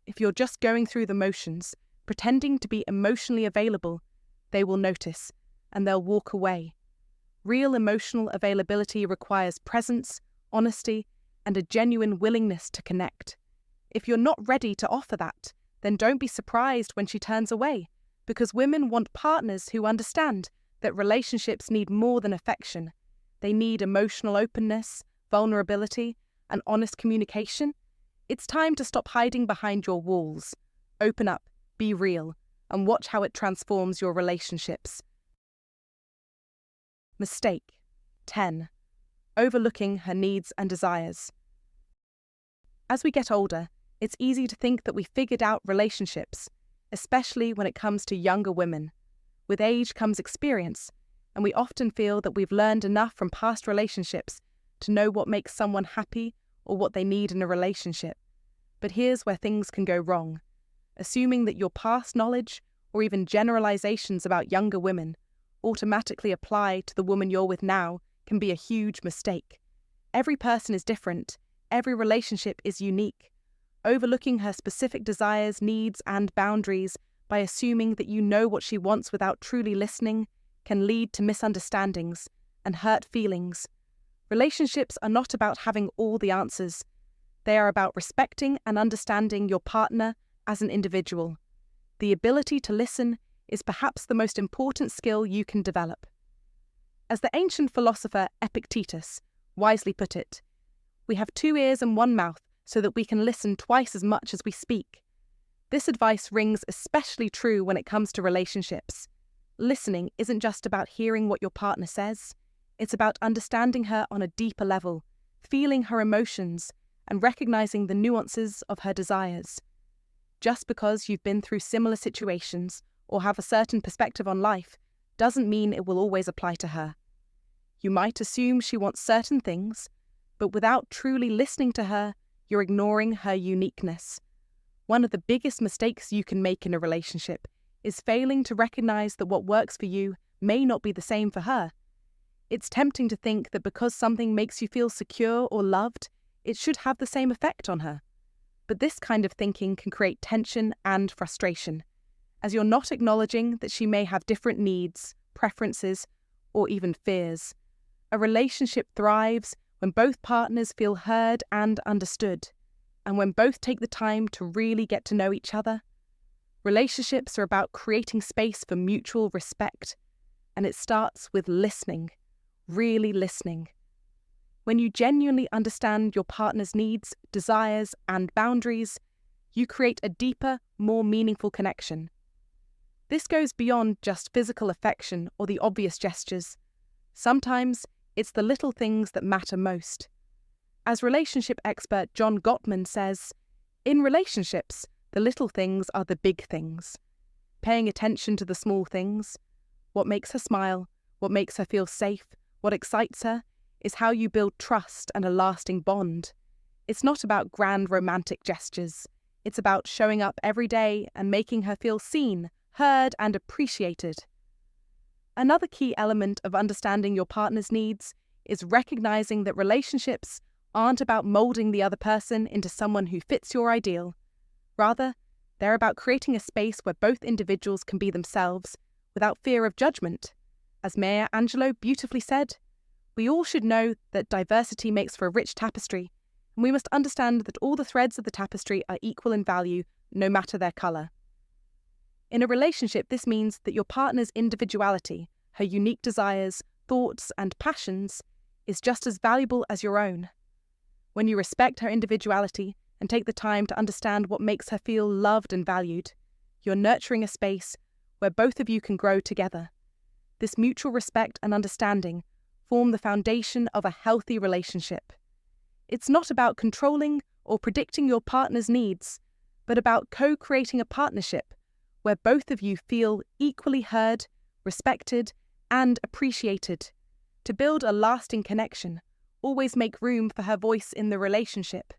If you're just going through the motions, pretending to be emotionally available, they will notice, and they'll walk away. Real emotional availability requires presence, honesty, and a genuine willingness to connect. If you're not ready to offer that, then don't be surprised when she turns away, because women want partners who understand that relationships need more than affection. They need emotional openness, vulnerability, and honest communication. It's time to stop hiding behind your walls. Open up, be real, and watch how it transforms your relationships. Mistake 10. Overlooking her needs and desires. As we get older, it's easy to think that we figured out relationships, especially when it comes to younger women. With age comes experience, and we often feel that we've learned enough from past relationships to know what makes someone happy or what they need in a relationship. But here's where things can go wrong. Assuming that your past knowledge, or even generalizations about younger women, automatically apply to the woman you're with now can be a huge mistake. Every person is different. Every relationship is unique. Overlooking her specific desires, needs, and boundaries by assuming that you know what she wants without truly listening can lead to misunderstandings and hurt feelings. Relationships are not about having all the answers. They are about respecting and understanding your partner as an individual. The ability to listen is perhaps the most important skill you can develop. As the ancient philosopher Epictetus wisely put it, we have 2 ears and 1 mouth so that we can listen twice as much as we speak. This advice rings especially true when it comes to relationships. Listening isn't just about hearing what your partner says. It's about understanding her on a deeper level, feeling her emotions, and recognizing the nuances of her desires. Just because you've been through similar situations or have a certain perspective on life doesn't mean it will always apply to her. You might assume she wants certain things, but without truly listening to her, you're ignoring her uniqueness. One of the biggest mistakes you can make in a relationship is failing to recognize that what works for you may not be the same for her. It's tempting to think that because something makes you feel secure or loved, it should have the same effect on her. But this kind of thinking can create tension and frustration, as you're not acknowledging that she may have different needs, preferences, or even fears. A relationship thrives when both partners feel heard and understood, and when both take the time to really get to know each other. Relationships are about creating space for mutual respect, and it starts with listening, really listening. When you genuinely understand your partner's needs, desires, and boundaries, you create a deeper, more meaningful connection. This goes beyond just physical affection or the obvious gestures. Sometimes it's the little things that matter most. As relationship expert John Gottman says, in relationships, the little things are the big things. Paying attention to the small things, what makes her smile, what makes her feel safe, what excites her, is how you build trust and a lasting bond. It's not about grand romantic gestures. It's about showing up every day and making her feel seen, heard, and appreciated. Another key element of understanding your partner's needs is recognizing that relationships aren't about molding the other person into someone who fits your ideal. Rather, they're about creating a space where both individuals can be themselves without fear of judgment. As Maya Angelou beautifully said, we all should know that diversity makes for a rich tapestry, and we must understand that all the threads of the tapestry are equal in value, no matter their colour. In a relationship, this means that your partner's individuality, her unique desires, thoughts, and passions, is just as valuable as your own. When you respect her individuality and take the time to understand what makes her feel loved and valued, you're nurturing a space where both of you can grow together. This mutual respect and understanding form the foundation of a healthy relationship. It's not about controlling or predicting your partner's needs, but about co-creating a partnership where both of you feel equally heard, respected, and appreciated. To build a lasting connection, always make room for her voice in the relationship.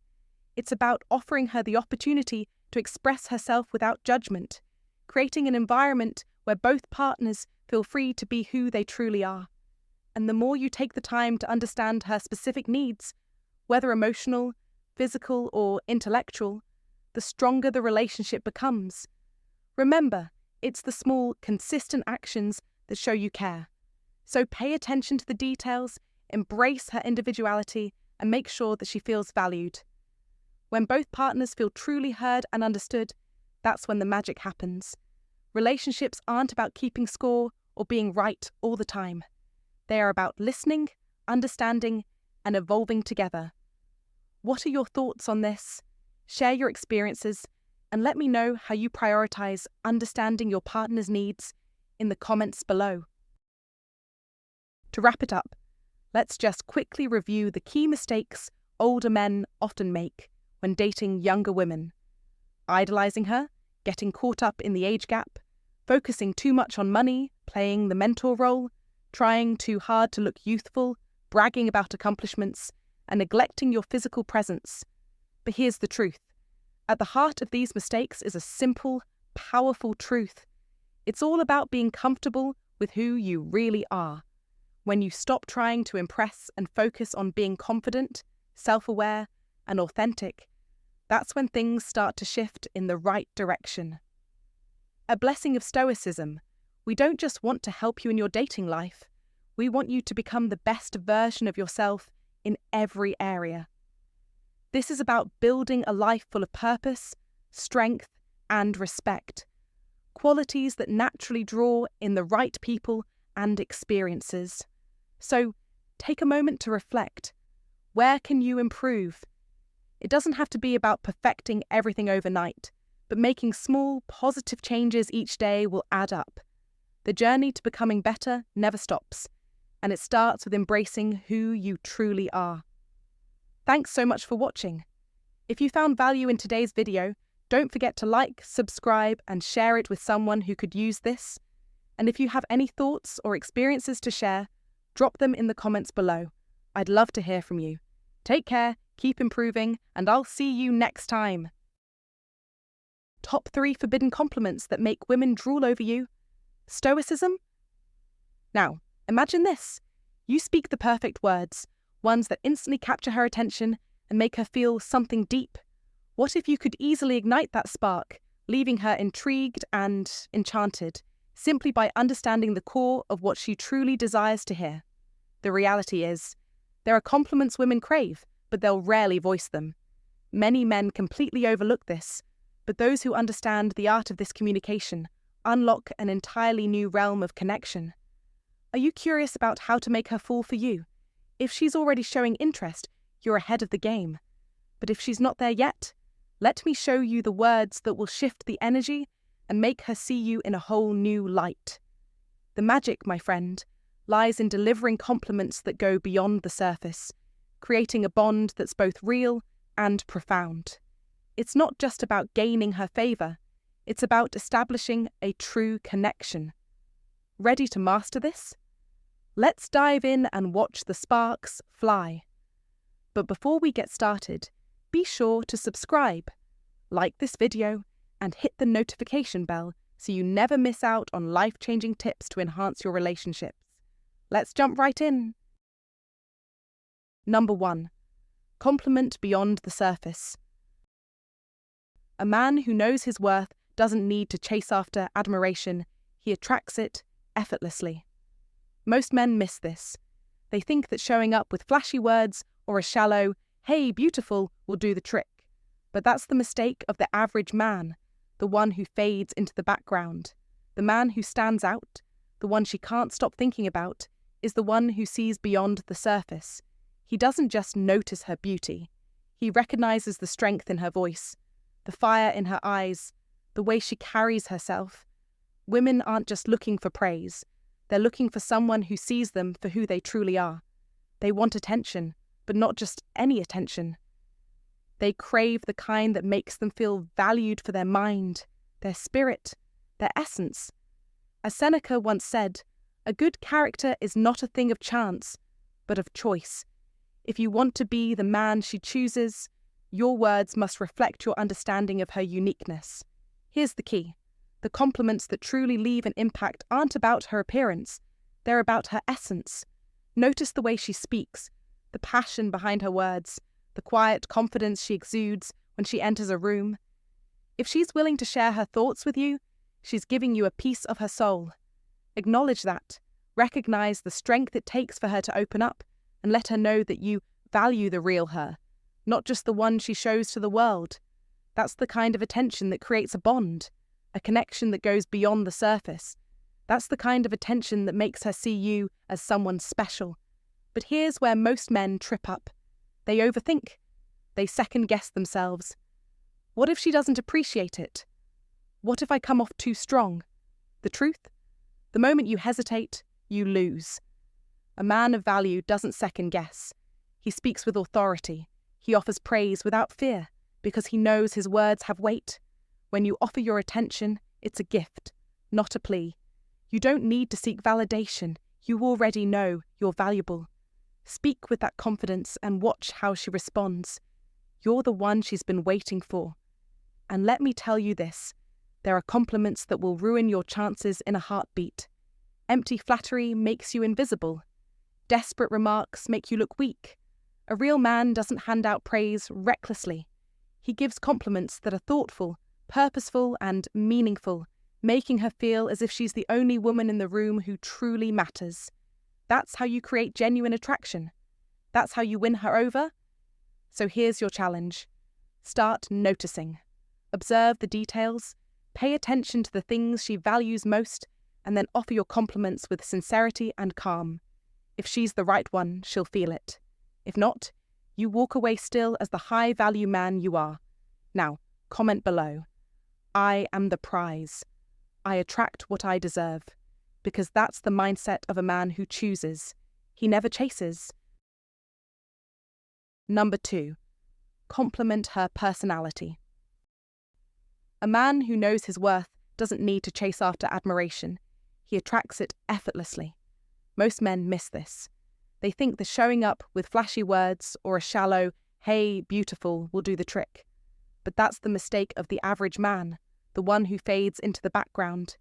It's about offering her the opportunity to express herself without judgment, creating an environment where both partners feel free to be who they truly are. And the more you take the time to understand her specific needs, whether emotional, physical, or intellectual, the stronger the relationship becomes. Remember, it's the small, consistent actions that show you care. So pay attention to the details, embrace her individuality, and make sure that she feels valued. When both partners feel truly heard and understood, that's when the magic happens. Relationships aren't about keeping score or being right all the time. They are about listening, understanding, and evolving together. What are your thoughts on this? Share your experiences and let me know how you prioritize understanding your partner's needs in the comments below. To wrap it up, let's just quickly review the key mistakes older men often make when dating younger women. Idolizing her, getting caught up in the age gap, focusing too much on money, playing the mentor role, trying too hard to look youthful, bragging about accomplishments, and neglecting your physical presence. But here's the truth. At the heart of these mistakes is a simple, powerful truth. It's all about being comfortable with who you really are. When you stop trying to impress and focus on being confident, self-aware, and authentic, that's when things start to shift in the right direction. A blessing of Stoicism. We don't just want to help you in your dating life. We want you to become the best version of yourself in every area. This is about building a life full of purpose, strength, and respect. Qualities that naturally draw in the right people and experiences. So, take a moment to reflect. Where can you improve? It doesn't have to be about perfecting everything overnight, but making small, positive changes each day will add up. The journey to becoming better never stops, and it starts with embracing who you truly are. Thanks so much for watching. If you found value in today's video, don't forget to like, subscribe, and share it with someone who could use this. And if you have any thoughts or experiences to share, drop them in the comments below. I'd love to hear from you. Take care, keep improving, and I'll see you next time. Top 3 forbidden compliments that make women drool over you. Stoicism? Now, imagine this. You speak the perfect words, ones that instantly capture her attention and make her feel something deep. What if you could easily ignite that spark, leaving her intrigued and enchanted, simply by understanding the core of what she truly desires to hear? The reality is, there are compliments women crave, but they'll rarely voice them. Many men completely overlook this, but those who understand the art of this communication unlock an entirely new realm of connection. Are you curious about how to make her fall for you? If she's already showing interest, you're ahead of the game. But if she's not there yet, let me show you the words that will shift the energy and make her see you in a whole new light. The magic, my friend, lies in delivering compliments that go beyond the surface, creating a bond that's both real and profound. It's not just about gaining her favour, it's about establishing a true connection. Ready to master this? Let's dive in and watch the sparks fly. But before we get started, be sure to subscribe, like this video, and hit the notification bell so you never miss out on life-changing tips to enhance your relationships. Let's jump right in. Number 1. Compliment beyond the surface. A man who knows his worth doesn't need to chase after admiration, he attracts it effortlessly. Most men miss this. They think that showing up with flashy words or a shallow, "Hey, beautiful," will do the trick. But that's the mistake of the average man, the one who fades into the background. The man who stands out, the one she can't stop thinking about, is the one who sees beyond the surface. He doesn't just notice her beauty. He recognizes the strength in her voice, the fire in her eyes, the way she carries herself. Women aren't just looking for praise. They're looking for someone who sees them for who they truly are. They want attention, but not just any attention. They crave the kind that makes them feel valued for their mind, their spirit, their essence. As Seneca once said, a good character is not a thing of chance, but of choice. If you want to be the man she chooses, your words must reflect your understanding of her uniqueness. Here's the key. The compliments that truly leave an impact aren't about her appearance, they're about her essence. Notice the way she speaks, the passion behind her words, the quiet confidence she exudes when she enters a room. If she's willing to share her thoughts with you, she's giving you a piece of her soul. Acknowledge that. Recognize the strength it takes for her to open up, and let her know that you value the real her, not just the one she shows to the world. That's the kind of attention that creates a bond, a connection that goes beyond the surface. That's the kind of attention that makes her see you as someone special. But here's where most men trip up. They overthink. They second-guess themselves. What if she doesn't appreciate it? What if I come off too strong? The truth? The moment you hesitate, you lose. A man of value doesn't second-guess. He speaks with authority. He offers praise without fear, because he knows his words have weight. When you offer your attention, it's a gift, not a plea. You don't need to seek validation. You already know you're valuable. Speak with that confidence and watch how she responds. You're the one she's been waiting for. And let me tell you this, there are compliments that will ruin your chances in a heartbeat. Empty flattery makes you invisible. Desperate remarks make you look weak. A real man doesn't hand out praise recklessly. He gives compliments that are thoughtful, purposeful, and meaningful, making her feel as if she's the only woman in the room who truly matters. That's how you create genuine attraction. That's how you win her over. So here's your challenge. Start noticing. Observe the details. Pay attention to the things she values most, and then offer your compliments with sincerity and calm. If she's the right one, she'll feel it. If not, you walk away still as the high-value man you are. Now, comment below. I am the prize. I attract what I deserve. Because that's the mindset of a man who chooses. He never chases. Number 2. Compliment her personality. A man who knows his worth doesn't need to chase after admiration. He attracts it effortlessly. Most men miss this. They think that showing up with flashy words or a shallow, "Hey, beautiful," will do the trick. But that's the mistake of the average man, the one who fades into the background.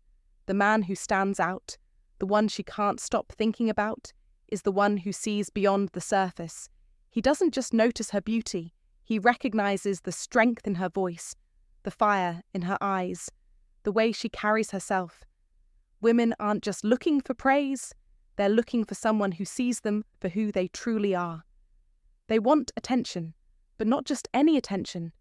The man who stands out, the one she can't stop thinking about, is the one who sees beyond the surface. He doesn't just notice her beauty, he recognizes the strength in her voice, the fire in her eyes, the way she carries herself. Women aren't just looking for praise, they're looking for someone who sees them for who they truly are. They want attention, but not just any attention.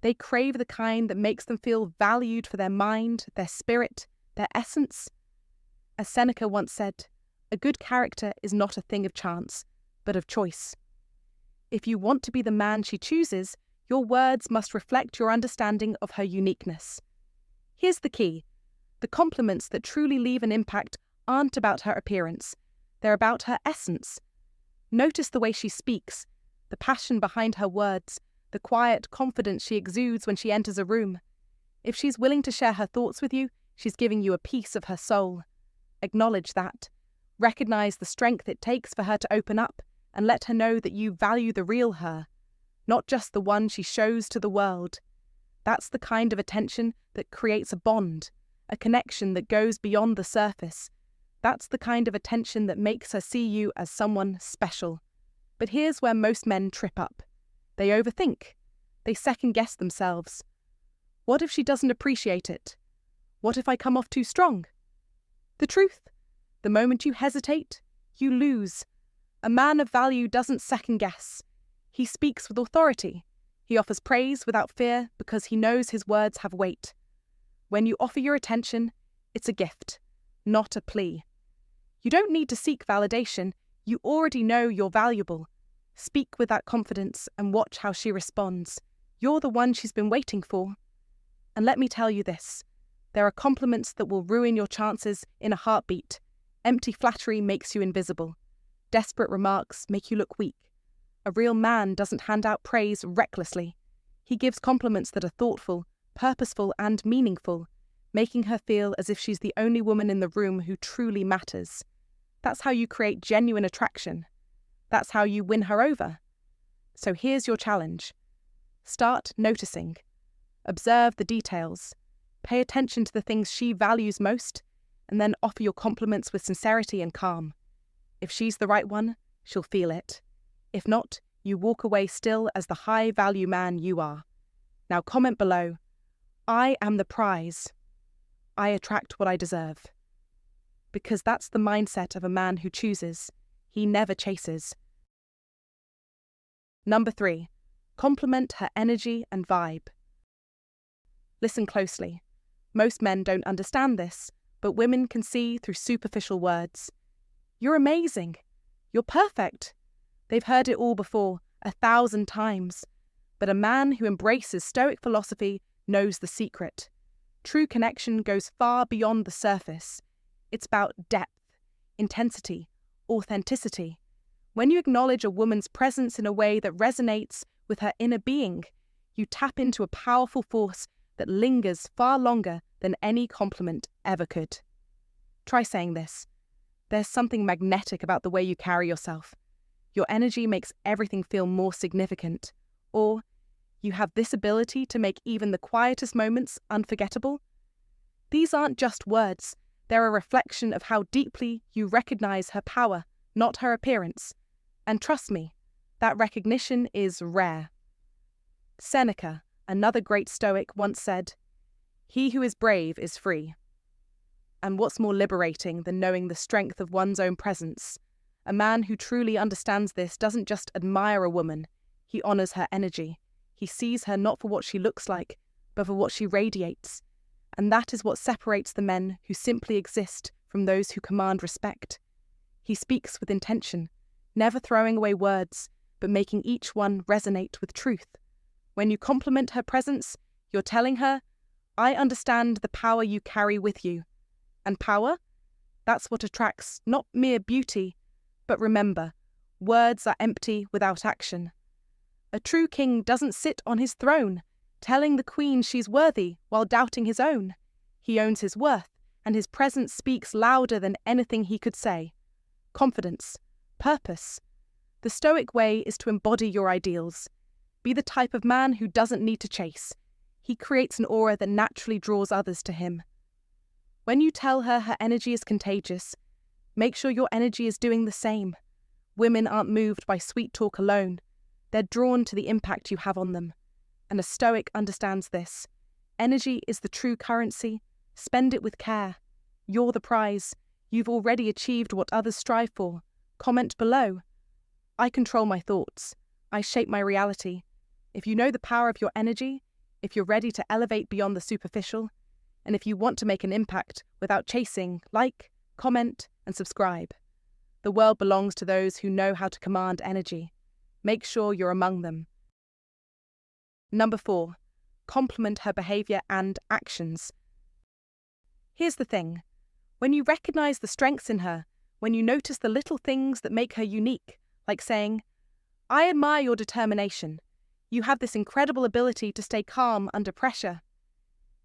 They crave the kind that makes them feel valued for their mind, their spirit, their essence. As Seneca once said, a good character is not a thing of chance, but of choice. If you want to be the man she chooses, your words must reflect your understanding of her uniqueness. Here's the key. The compliments that truly leave an impact aren't about her appearance. They're about her essence. Notice the way she speaks, the passion behind her words, the quiet confidence she exudes when she enters a room. If she's willing to share her thoughts with you, she's giving you a piece of her soul. Acknowledge that. Recognize the strength it takes for her to open up, and let her know that you value the real her, not just the one she shows to the world. That's the kind of attention that creates a bond, a connection that goes beyond the surface. That's the kind of attention that makes her see you as someone special. But here's where most men trip up. They overthink. They second-guess themselves. What if she doesn't appreciate it? What if I come off too strong? The truth? The moment you hesitate, you lose. A man of value doesn't second-guess. He speaks with authority. He offers praise without fear because he knows his words have weight. When you offer your attention, it's a gift, not a plea. You don't need to seek validation. You already know you're valuable. Speak with that confidence and watch how she responds. You're the one she's been waiting for. And let me tell you this. There are compliments that will ruin your chances in a heartbeat. Empty flattery makes you invisible. Desperate remarks make you look weak. A real man doesn't hand out praise recklessly. He gives compliments that are thoughtful, purposeful, and meaningful, making her feel as if she's the only woman in the room who truly matters. That's how you create genuine attraction. That's how you win her over. So here's your challenge. Start noticing. Observe the details. Pay attention to the things she values most, and then offer your compliments with sincerity and calm. If she's the right one, she'll feel it. If not, you walk away still as the high-value man you are. Now comment below, I am the prize. I attract what I deserve. Because that's the mindset of a man who chooses. He never chases. Number 3. Compliment her energy and vibe. Listen closely. Most men don't understand this, but women can see through superficial words. You're amazing. You're perfect. They've heard it all before, 1,000 times. But a man who embraces Stoic philosophy knows the secret. True connection goes far beyond the surface. It's about depth, intensity, authenticity. When you acknowledge a woman's presence in a way that resonates with her inner being, you tap into a powerful force that lingers far longer than any compliment ever could. Try saying this. There's something magnetic about the way you carry yourself. Your energy makes everything feel more significant. Or, you have this ability to make even the quietest moments unforgettable. These aren't just words. They're a reflection of how deeply you recognize her power, not her appearance. And trust me, that recognition is rare. Seneca, another great Stoic, once said, "He who is brave is free." And what's more liberating than knowing the strength of one's own presence? A man who truly understands this doesn't just admire a woman, he honors her energy. He sees her not for what she looks like, but for what she radiates. And that is what separates the men who simply exist from those who command respect. He speaks with intention, never throwing away words, but making each one resonate with truth. When you compliment her presence, you're telling her, I understand the power you carry with you. And power? That's what attracts not mere beauty, but remember, words are empty without action. A true king doesn't sit on his throne, telling the queen she's worthy while doubting his own. He owns his worth, and his presence speaks louder than anything he could say. Confidence, purpose. The Stoic way is to embody your ideals. Be the type of man who doesn't need to chase. he creates an aura that naturally draws others to him. When you tell her her energy is contagious, make sure your energy is doing the same. Women aren't moved by sweet talk alone. They're drawn to the impact you have on them. And a Stoic understands this. Energy is the true currency. Spend it with care. You're the prize. You've already achieved what others strive for. Comment below. I control my thoughts. I shape my reality. If you know the power of your energy, if you're ready to elevate beyond the superficial, and if you want to make an impact without chasing, like, comment, and subscribe. The world belongs to those who know how to command energy. Make sure you're among them. Number 4. Compliment her behavior and actions. Here's the thing. When you recognize the strengths in her, when you notice the little things that make her unique, like saying, "I admire your determination. You have this incredible ability to stay calm under pressure."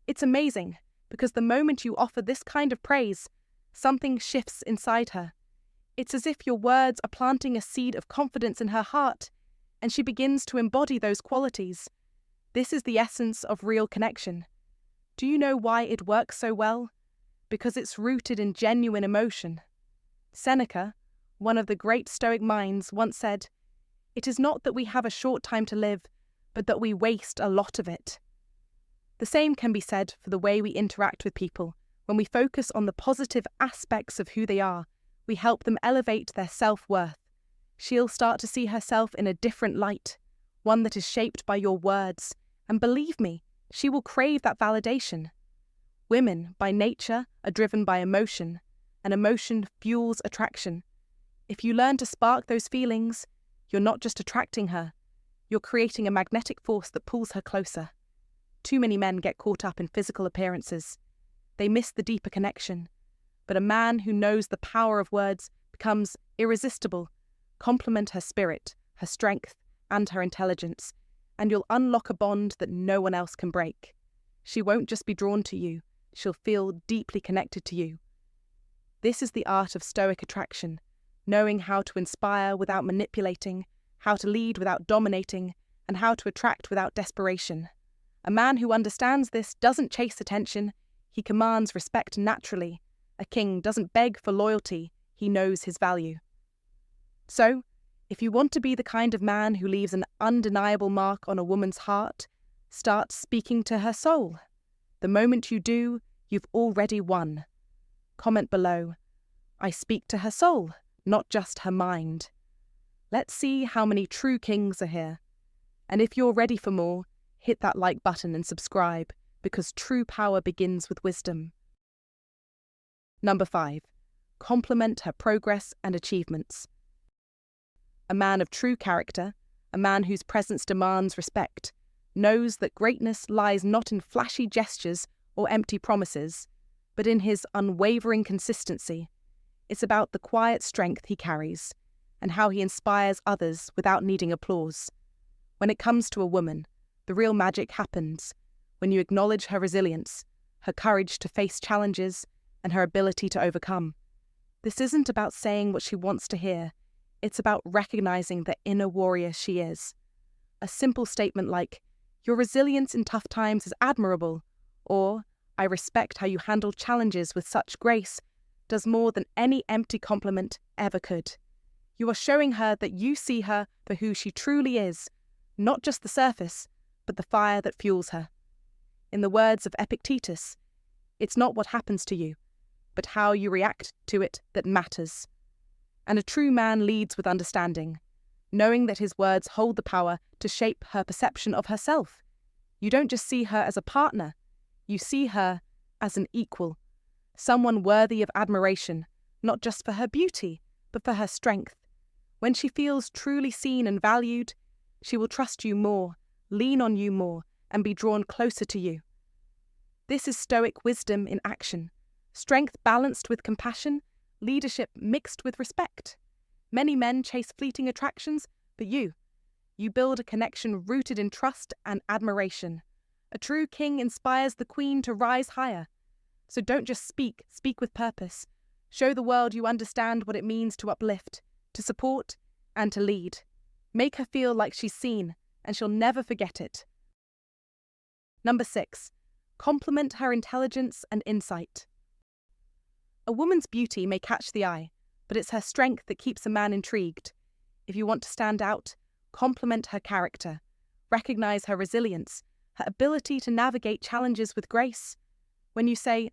It's amazing, because the moment you offer this kind of praise, something shifts inside her. It's as if your words are planting a seed of confidence in her heart, and she begins to embody those qualities. This is the essence of real connection. Do you know why it works so well? Because it's rooted in genuine emotion. Seneca, one of the great Stoic minds, once said, "It is not that we have a short time to live, but that we waste a lot of it." The same can be said for the way we interact with people. When we focus on the positive aspects of who they are, we help them elevate their self-worth. She'll start to see herself in a different light, one that is shaped by your words, and believe me, she will crave that validation. Women, by nature, are driven by emotion, and emotion fuels attraction. If you learn to spark those feelings, you're not just attracting her, you're creating a magnetic force that pulls her closer. Too many men get caught up in physical appearances. They miss the deeper connection. But a man who knows the power of words becomes irresistible. Compliment her spirit, her strength, and her intelligence, and you'll unlock a bond that no one else can break. She won't just be drawn to you, she'll feel deeply connected to you. This is the art of Stoic attraction, knowing how to inspire without manipulating, how to lead without dominating, and how to attract without desperation. A man who understands this doesn't chase attention, he commands respect naturally. A king doesn't beg for loyalty, he knows his value. So, if you want to be the kind of man who leaves an undeniable mark on a woman's heart, start speaking to her soul. The moment you do, you've already won. Comment below, "I speak to her soul, not just her mind." Let's see how many true kings are here. And if you're ready for more, hit that like button and subscribe, because true power begins with wisdom. Number 5. Compliment her progress and achievements. A man of true character, a man whose presence demands respect, knows that greatness lies not in flashy gestures or empty promises, but in his unwavering consistency. It's about the quiet strength he carries, and how he inspires others without needing applause. When it comes to a woman, the real magic happens when you acknowledge her resilience, her courage to face challenges, and her ability to overcome. This isn't about saying what she wants to hear, it's about recognizing the inner warrior she is. A simple statement like, "Your resilience in tough times is admirable," or "I respect how you handle challenges with such grace," does more than any empty compliment ever could. You are showing her that you see her for who she truly is, not just the surface, but the fire that fuels her. In the words of Epictetus, "It's not what happens to you, but how you react to it that matters." And a true man leads with understanding, knowing that his words hold the power to shape her perception of herself. You don't just see her as a partner, you see her as an equal, someone worthy of admiration, not just for her beauty, but for her strength. When she feels truly seen and valued, she will trust you more, lean on you more, and be drawn closer to you. This is Stoic wisdom in action. Strength balanced with compassion, leadership mixed with respect. Many men chase fleeting attractions, but you build a connection rooted in trust and admiration. A true king inspires the queen to rise higher. So don't just speak with purpose. Show the world you understand what it means to uplift, to support, and to lead. Make her feel like she's seen, and she'll never forget it. Number 6. Compliment her intelligence and insight. A woman's beauty may catch the eye, but it's her strength that keeps a man intrigued. If you want to stand out, compliment her character. Recognize her resilience, her ability to navigate challenges with grace. When you say,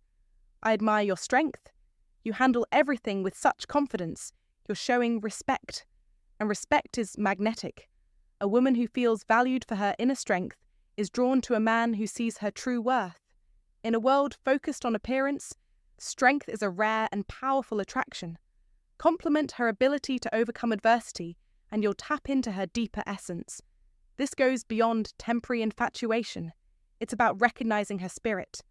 "I admire your strength," you handle everything with such confidence. You're showing respect. And respect is magnetic. A woman who feels valued for her inner strength is drawn to a man who sees her true worth. In a world focused on appearance, strength is a rare and powerful attraction. Compliment her ability to overcome adversity, and you'll tap into her deeper essence. This goes beyond temporary infatuation. It's about recognizing her spirit.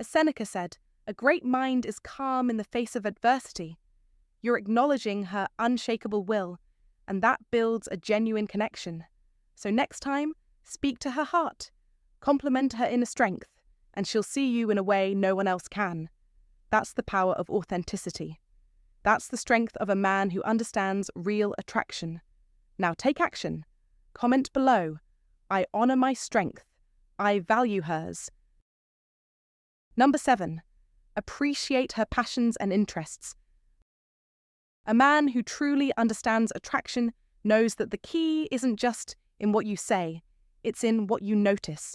As Seneca said, "A great mind is calm in the face of adversity." You're acknowledging her unshakable will, and that builds a genuine connection. So next time, speak to her heart, compliment her inner strength, and she'll see you in a way no one else can. That's the power of authenticity. That's the strength of a man who understands real attraction. Now take action. Comment below, "I honor my strength. I value hers." Number 7. Appreciate her passions and interests. A man who truly understands attraction knows that the key isn't just in what you say, it's in what you notice.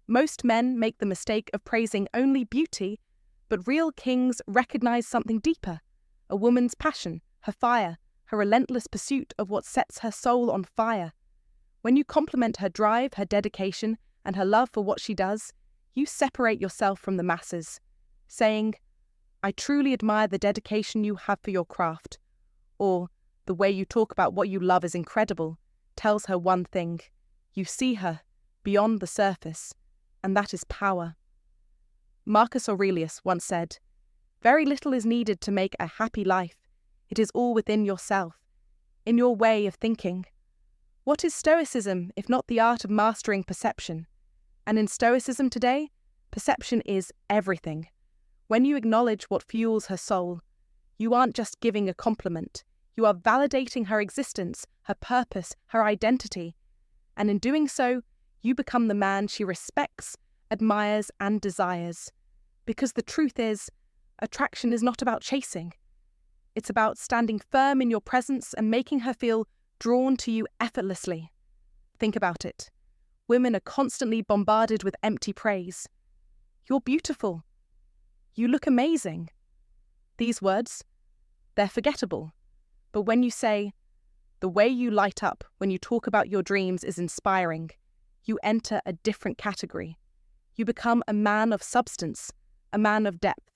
Most men make the mistake of praising only beauty, but real kings recognize something deeper: a woman's passion, her fire, her relentless pursuit of what sets her soul on fire. When you compliment her drive, her dedication, and her love for what she does, you separate yourself from the masses, saying, "I truly admire the dedication you have for your craft," or "The way you talk about what you love is incredible," tells her one thing: you see her beyond the surface, and that is power. Marcus Aurelius once said, "Very little is needed to make a happy life. It is all within yourself, in your way of thinking." What is Stoicism if not the art of mastering perception? And in Stoicism today, perception is everything. When you acknowledge what fuels her soul, you aren't just giving a compliment, you are validating her existence, her purpose, her identity. And in doing so, you become the man she respects, admires, and desires. Because the truth is, attraction is not about chasing. It's about standing firm in your presence and making her feel drawn to you effortlessly. Think about it. Women are constantly bombarded with empty praise. "You're beautiful. You look amazing." These words, they're forgettable. But when you say, "The way you light up when you talk about your dreams is inspiring," you enter a different category. You become a man of substance, a man of depth.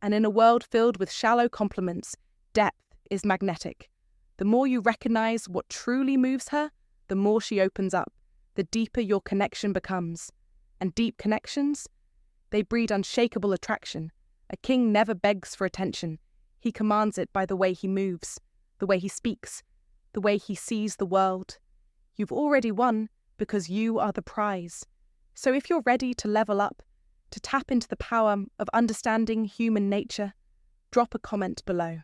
And in a world filled with shallow compliments, depth is magnetic. The more you recognize what truly moves her, the more she opens up, the deeper your connection becomes. And deep connections? They breed unshakable attraction. A king never begs for attention. He commands it by the way he moves, the way he speaks, the way he sees the world. You've already won because you are the prize. So if you're ready to level up, to tap into the power of understanding human nature, drop a comment below.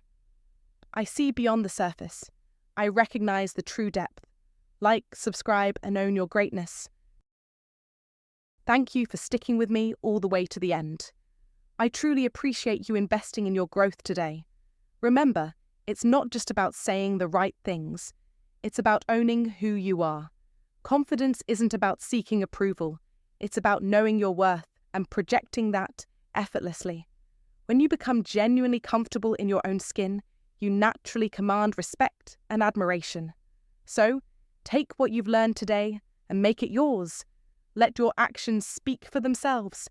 I see beyond the surface. I recognize the true depth. Like, subscribe, and own your greatness. Thank you for sticking with me all the way to the end. I truly appreciate you investing in your growth today. Remember, it's not just about saying the right things. It's about owning who you are. Confidence isn't about seeking approval. It's about knowing your worth and projecting that effortlessly. When you become genuinely comfortable in your own skin, you naturally command respect and admiration. So, take what you've learned today and make it yours. Let your actions speak for themselves.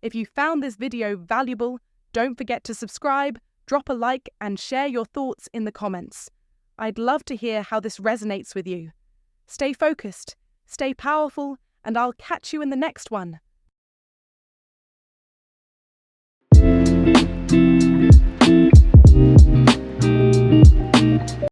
If you found this video valuable, don't forget to subscribe, drop a like, and share your thoughts in the comments. I'd love to hear how this resonates with you. Stay focused, stay powerful, and I'll catch you in the next one.